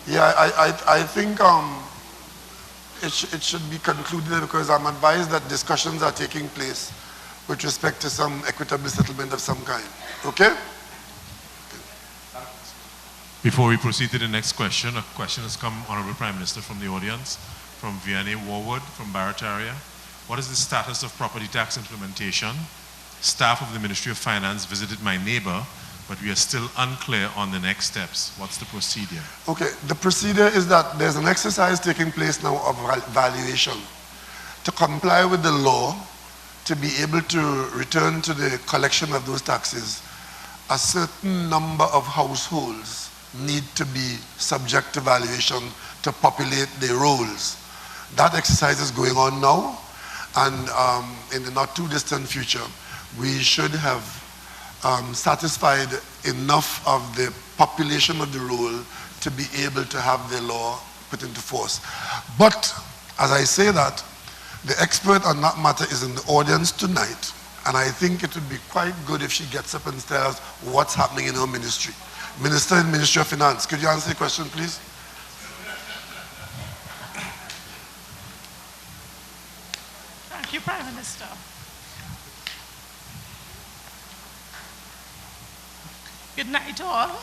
Yeah. I think it should be concluded, because I'm advised that discussions are taking place with respect to some equitable settlement of some kind. Okay? Before we proceed to the next question, a question has come, Honorable Prime Minister, from the audience, from Vianney Warwood, from Barataria. What is the status of property tax implementation? Staff of the Ministry of Finance visited my neighbor, but we are still unclear on the next steps. What's the procedure? Okay, the procedure is that there's an exercise taking place now of valuation to comply with the law, to be able to return to the collection of those taxes. A certain number of households need to be subject to valuation to populate the rolls. That exercise is going on now, And in the not too distant future, we should have satisfied enough of the population of the role to be able to have the law put into force. But as I say that, the expert on that matter is in the audience tonight, and I think it would be quite good if she gets up and tells us what's happening in her ministry. Minister in Ministry of Finance, could you answer the question, please? Thank you, Prime Minister. Good night, all.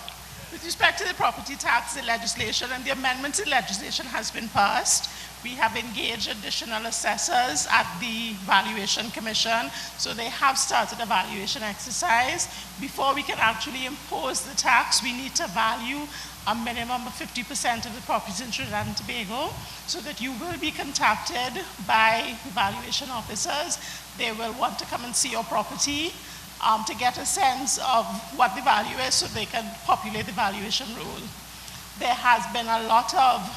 With respect to the property tax, the legislation and the amendment to the legislation has been passed. We have engaged additional assessors at the Valuation Commission, so they have started a valuation exercise. Before we can actually impose the tax, we need to value a minimum of 50% of the properties in Trinidad and Tobago, so that you will be contacted by valuation officers. They will want to come and see your property to get a sense of what the value is, so they can populate the valuation rule. There has been a lot of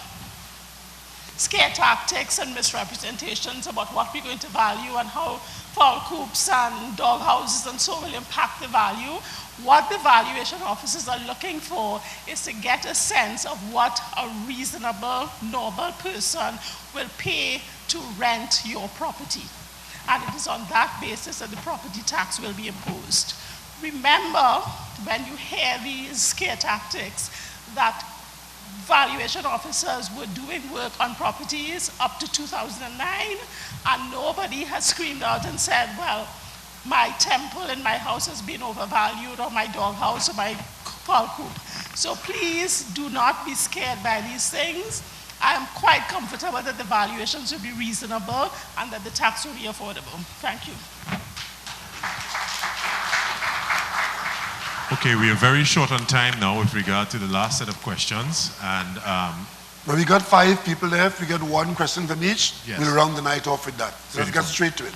scare tactics and misrepresentations about what we're going to value and how fowl coops and dog houses and so will impact the value. What the valuation officers are looking for is to get a sense of what a reasonable, normal person will pay to rent your property. And it is on that basis that the property tax will be imposed. Remember, when you hear these scare tactics, that valuation officers were doing work on properties up to 2009, and nobody has screamed out and said, well, my temple in my house has been overvalued, or my dog house, or my fowl coop. So please do not be scared by these things. I am quite comfortable that the valuations will be reasonable and that the tax will be affordable. Thank you. Okay, we are very short on time now with regard to the last set of questions. And well, we got 5 people there. If we get one question from each, yes, we'll round the night off with that. So let's get straight to it.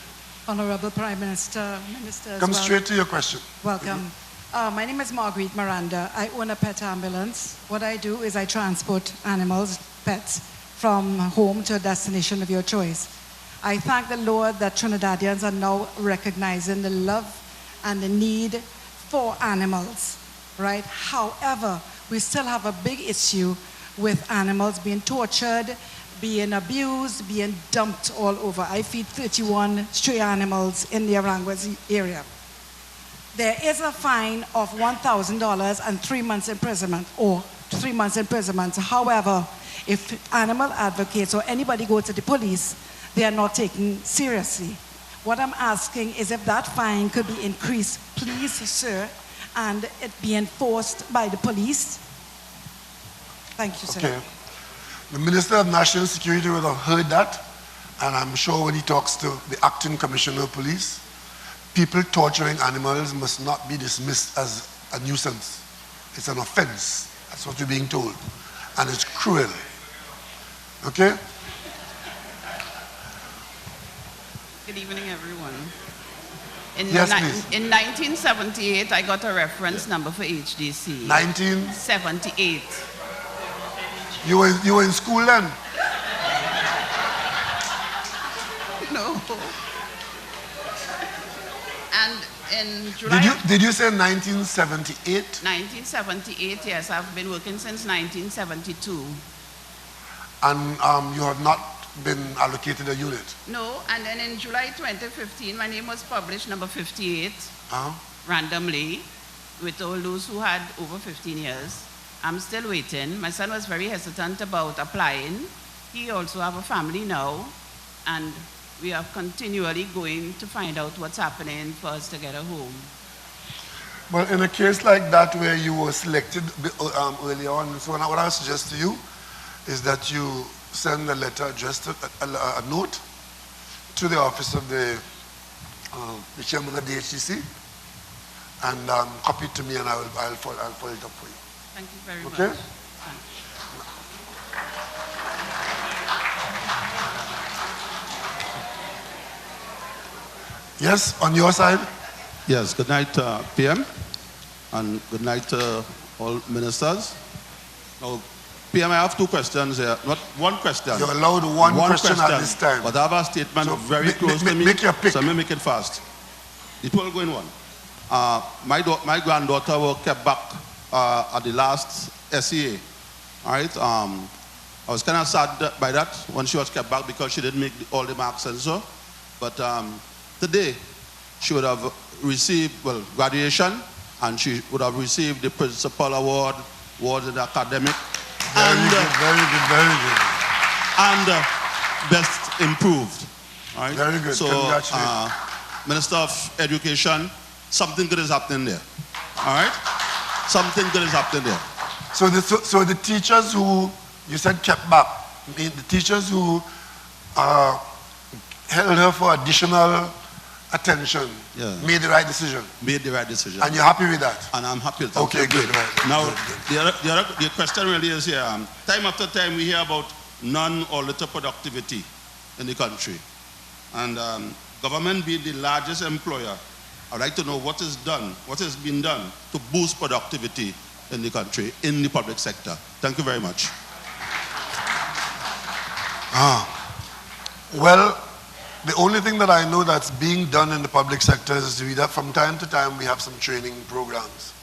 Honorable Prime Minister, Ministers. Come straight to your question. Welcome. My name is Marguerite Miranda. I own a pet ambulance. What I do is I transport animals, pets, from home to a destination of your choice. I thank the Lord that Trinidadians are now recognizing the love and the need for animals, right? However, we still have a big issue with animals being tortured, being abused, being dumped all over. I feed 31 stray animals in the Aranguez area. There is a fine of $1,000 and 3 months imprisonment, or 3 months imprisonment. However, if animal advocates or anybody go to the police, they are not taken seriously. What I'm asking is if that fine could be increased, please, sir, and it be enforced by the police. Thank you, sir. Okay. The Minister of National Security will have heard that, and I'm sure when he talks to the Acting Commissioner of Police, people torturing animals must not be dismissed as a nuisance. It's an offense. That's what you're being told. And it's cruel. Okay? Good evening, everyone. In, yes, please. In 1978, I got a reference number for HDC. 1978. You were in school then? No. And in July... Did you say 1978? 1978, yes. I've been working since 1972. And you have not been allocated a unit? No, and then in July 2015, my name was published number 58, randomly, with all those who had over 15 years. I'm still waiting. My son was very hesitant about applying. He also have a family now, and we are continually going to find out what's happening for us to get a home. Well, in a case like that where you were selected early on, so what I would suggest to you is that you send a letter, just a note to the office of the chairman of the HCC, and copy it to me, and I'll follow it up for you. Thank you very much. Okay? Yes, on your side? Yes, good night, PM, and good night to all ministers. Now, PM, I have two questions here. Not one question. You're allowed one question at this time. But I have a statement So very close to me. make your pick. So let me make it fast. It will go in one. My granddaughter was kept back at the last SEA. All right. I was kind of sad by that when she was kept back because she didn't make all the marks and so. But today, she would have received, well, graduation, and she would have received the principal award, awards in the academic. Very good. And best improved. All right? Very good. So, Congratulations. Minister of Education, something good is happening there. All right? Something good is happening there. So the teachers who you said kept back, the teachers who held her for additional attention made the right decision. Made the right decision. And you're happy with that? And I'm happy with that. Okay, good. Right. Now, the question really is here, time after time we hear about none or little productivity in the country. And government being the largest employer, I'd like to know what is done, what has been done to boost productivity in the country, in the public sector. Thank you very much. Well, the only thing that I know that's being done in the public sector is that from time to time we have some training programs.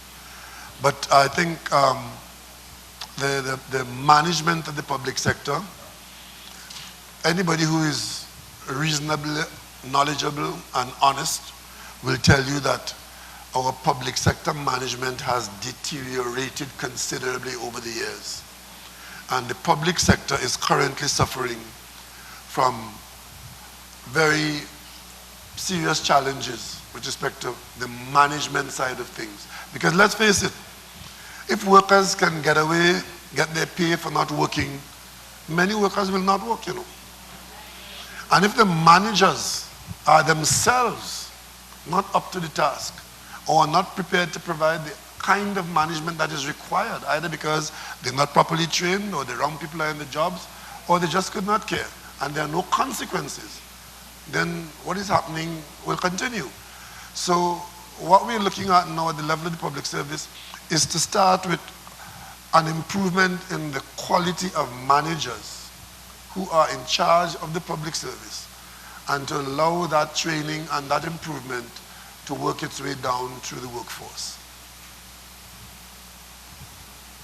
But I think the management of the public sector, anybody who is reasonably knowledgeable and honest will tell you that our public sector management has deteriorated considerably over the years. And the public sector is currently suffering from very serious challenges with respect to the management side of things. Because let's face it, if workers can get their pay for not working, many workers will not work, you know. And if the managers are themselves not up to the task or not prepared to provide the kind of management that is required, either because they're not properly trained or the wrong people are in the jobs or they just could not care and there are no consequences, then what is happening will continue. So what we're looking at now at the level of the public service is to start with an improvement in the quality of managers who are in charge of the public service and to allow that training and that improvement to work its way down through the workforce.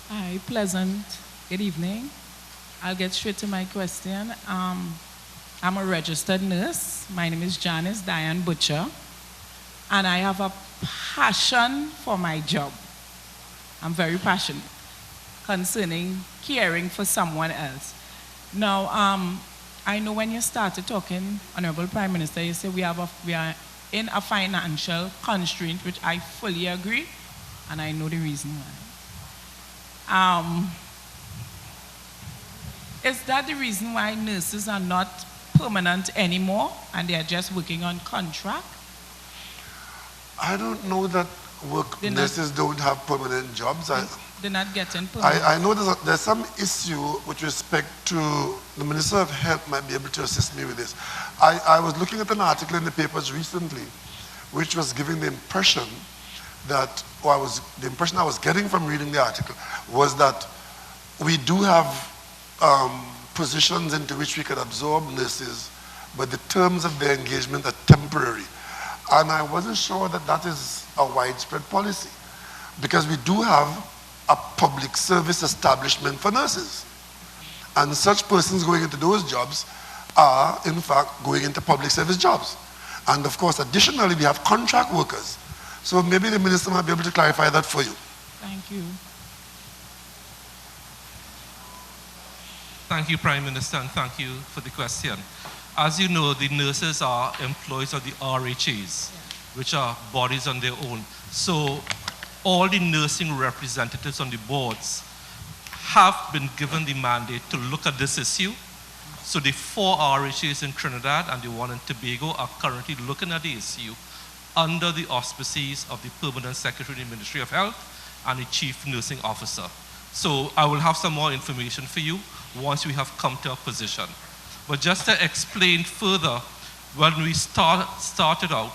Hi, pleasant. Good evening. I'll get straight to my question. I'm a registered nurse. My name is Janice Diane Butcher, and I have a passion for my job. I'm very passionate concerning caring for someone else. Now, I know when you started talking, Honorable Prime Minister, you said we are in a financial constraint, which I fully agree, and I know the reason why. Is that the reason why nurses are not permanent anymore and they are just working on contract? I don't know that nurses don't have permanent jobs. They're not getting permanent. I know there's some issue with respect to, the Minister of Health might be able to assist me with this. I was looking at an article in the papers recently which was giving the impression that, the impression I was getting from reading the article was that we do have positions into which we could absorb nurses, but the terms of their engagement are temporary. And I wasn't sure that that is a widespread policy, because we do have a public service establishment for nurses. And such persons going into those jobs are, in fact, going into public service jobs. And of course, additionally, we have contract workers. So maybe the minister might be able to clarify that for you. Thank you. Thank you, Prime Minister, and thank you for the question. As you know, the nurses are employees of the RHAs, which are bodies on their own. So all the nursing representatives on the boards have been given the mandate to look at this issue. So the 4 RHAs in Trinidad and the 1 in Tobago are currently looking at the issue under the auspices of the Permanent Secretary of the Ministry of Health and the Chief Nursing Officer. So I will have some more information for you once we have come to a position. But just to explain further, when we started out,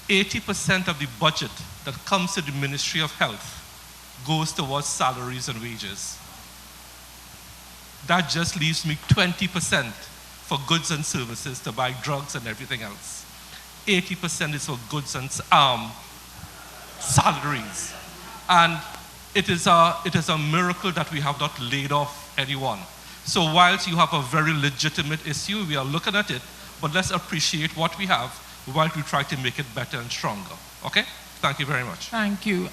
80% of the budget that comes to the Ministry of Health goes towards salaries and wages. that just leaves me 20% for goods and services to buy drugs and everything else. 80% is for goods and salaries. And it is a miracle that we have not laid off anyone. So whilst you have a very legitimate issue, we are looking at it, but let's appreciate what we have while we try to make it better and stronger. Okay? Thank you very much. Thank you.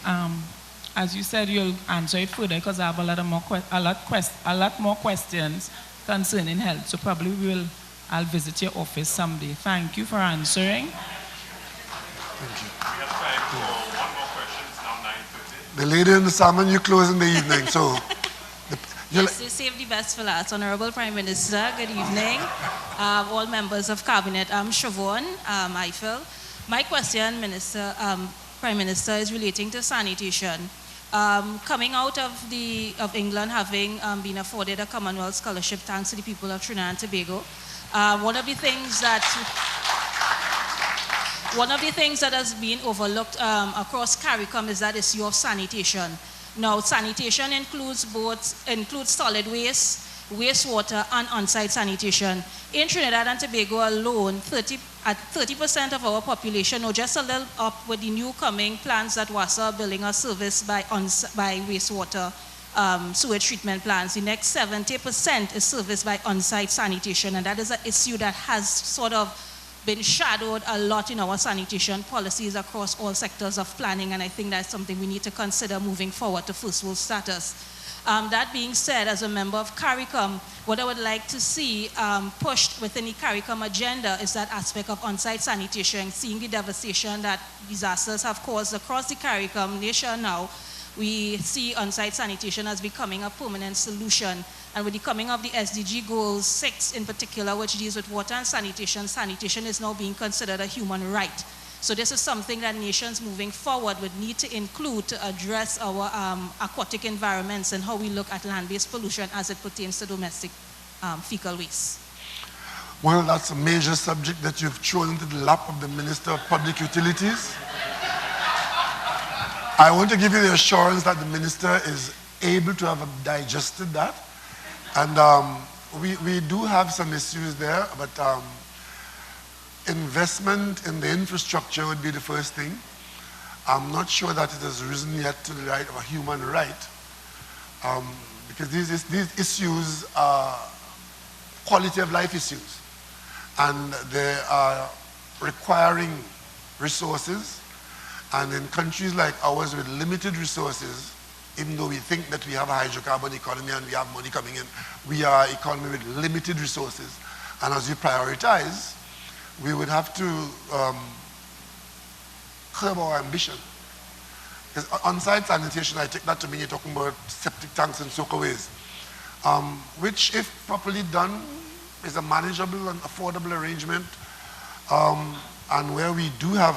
As you said, you'll answer it further because I have a lot more questions concerning health. So probably I'll visit your office someday. Thank you for answering. Thank you. We have time for one more question. It's now 9:30. The lady in the salmon, you close in the evening, so. Yes, you save the best for last. Honorable Prime Minister, good evening. All members of Cabinet. I'm Siobhan Eiffel. My question, Prime Minister, is relating to sanitation. Coming out of England, having been afforded a Commonwealth scholarship thanks to the people of Trinidad and Tobago, one of the things that has been overlooked across CARICOM is that issue of sanitation. Now, sanitation includes solid waste, wastewater, and on-site sanitation. In Trinidad and Tobago alone, 30% of our population, or just a little up with the new coming plans that WASA are building a service by wastewater sewage treatment plants. The next 70% is serviced by on-site sanitation, and that is an issue that has sort of been shadowed a lot in our sanitation policies across all sectors of planning, and I think that's something we need to consider moving forward to first world status. That being said, as a member of CARICOM, what I would like to see pushed within the CARICOM agenda is that aspect of on-site sanitation, seeing the devastation that disasters have caused across the CARICOM nation now. We see on-site sanitation as becoming a permanent solution. And with the coming of the SDG Goals 6 in particular, which deals with water and sanitation, sanitation is now being considered a human right. So this is something that nations moving forward would need to include to address our aquatic environments and how we look at land-based pollution as it pertains to domestic fecal waste. Well, that's a major subject that you've thrown into the lap of the Minister of Public Utilities. I want to give you the assurance that the Minister is able to have digested that. And we do have some issues there, but investment in the infrastructure would be the first thing. I'm not sure that it has risen yet to the right of a human right, because these issues are quality of life issues, and they are requiring resources. And in countries like ours with limited resources, even though we think that we have a hydrocarbon economy and we have money coming in, we are an economy with limited resources. And as we prioritize, we would have to curb our ambition. Because on-site sanitation, I take that to mean you're talking about septic tanks and soakaways, which, if properly done, is a manageable and affordable arrangement. And where we do have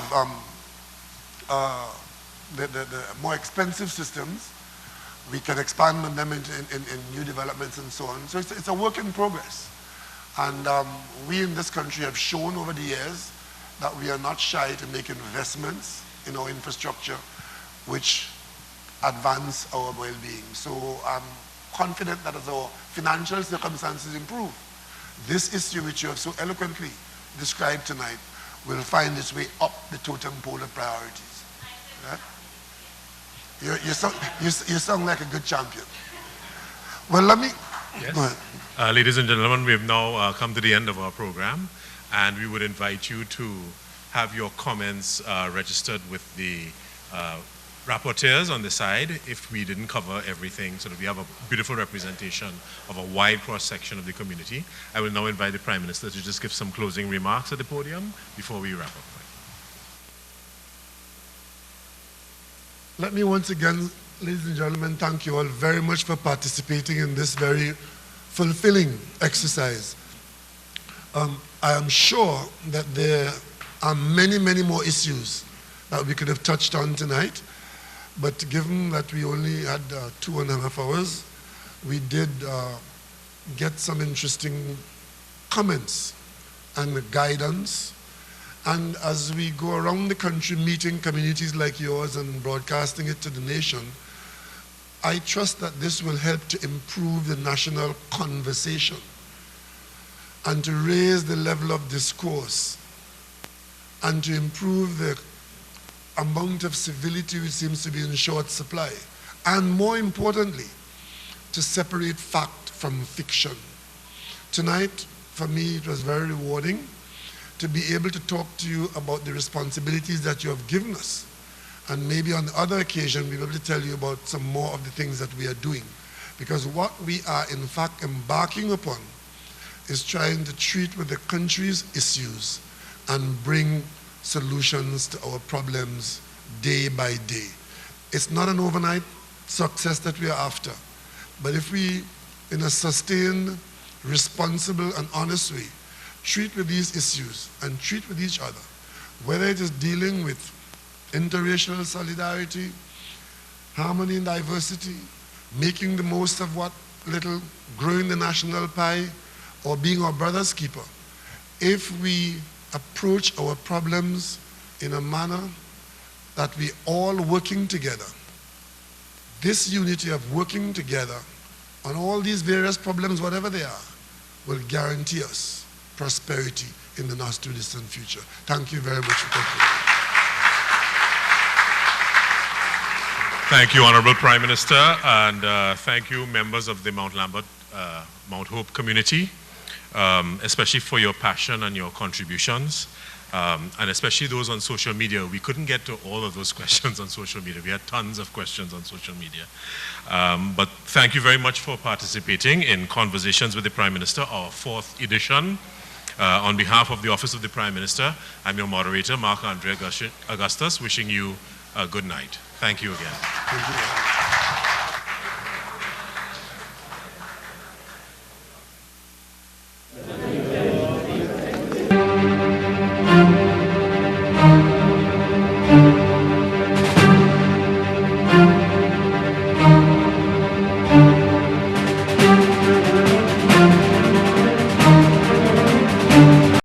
the more expensive systems, we can expand on them in new developments and so on. So it's a work in progress. And we in this country have shown over the years that we are not shy to make investments in our infrastructure which advance our well-being. So I'm confident that as our financial circumstances improve, this issue which you have so eloquently described tonight will find its way up the totem pole of priorities. Right? You sound like a good champion. Well, let me... Yes. Go ahead. Ladies and gentlemen, we have now come to the end of our program, and we would invite you to have your comments registered with the rapporteurs on the side if we didn't cover everything, so that we have a beautiful representation of a wide cross-section of the community. I will now invite the Prime Minister to just give some closing remarks at the podium before we wrap up. Let me once again, ladies and gentlemen, thank you all very much for participating in this very fulfilling exercise. I am sure that there are many, many more issues that we could have touched on tonight, but given that we only had 2.5 hours, we did get some interesting comments and guidance. And as we go around the country meeting communities like yours and broadcasting it to the nation, I trust that this will help to improve the national conversation and to raise the level of discourse and to improve the amount of civility which seems to be in short supply. And more importantly, to separate fact from fiction. Tonight, for me, it was very rewarding to be able to talk to you about the responsibilities that you have given us. And maybe on the other occasion, we'll be able to tell you about some more of the things that we are doing. Because what we are in fact embarking upon is trying to treat with the country's issues and bring solutions to our problems day by day. It's not an overnight success that we are after. But if we, in a sustained, responsible, and honest way, treat with these issues and treat with each other, whether it is dealing with interracial solidarity, harmony and diversity, making the most of what little, growing the national pie, or being our brother's keeper, if we approach our problems in a manner that we all working together, this unity of working together on all these various problems, whatever they are, will guarantee us prosperity in the not too distant future. Thank you very much for talking. Thank you, Honorable Prime Minister, and thank you, members of the Mount Lambert, Mount Hope community, especially for your passion and your contributions, and especially those on social media. We couldn't get to all of those questions on social media. We had tons of questions on social media. But thank you very much for participating in Conversations with the Prime Minister, our 4th edition. On behalf of the Office of the Prime Minister, I'm your moderator, Marc-Andre Augustus, wishing you a good night. Thank you again. Thank you.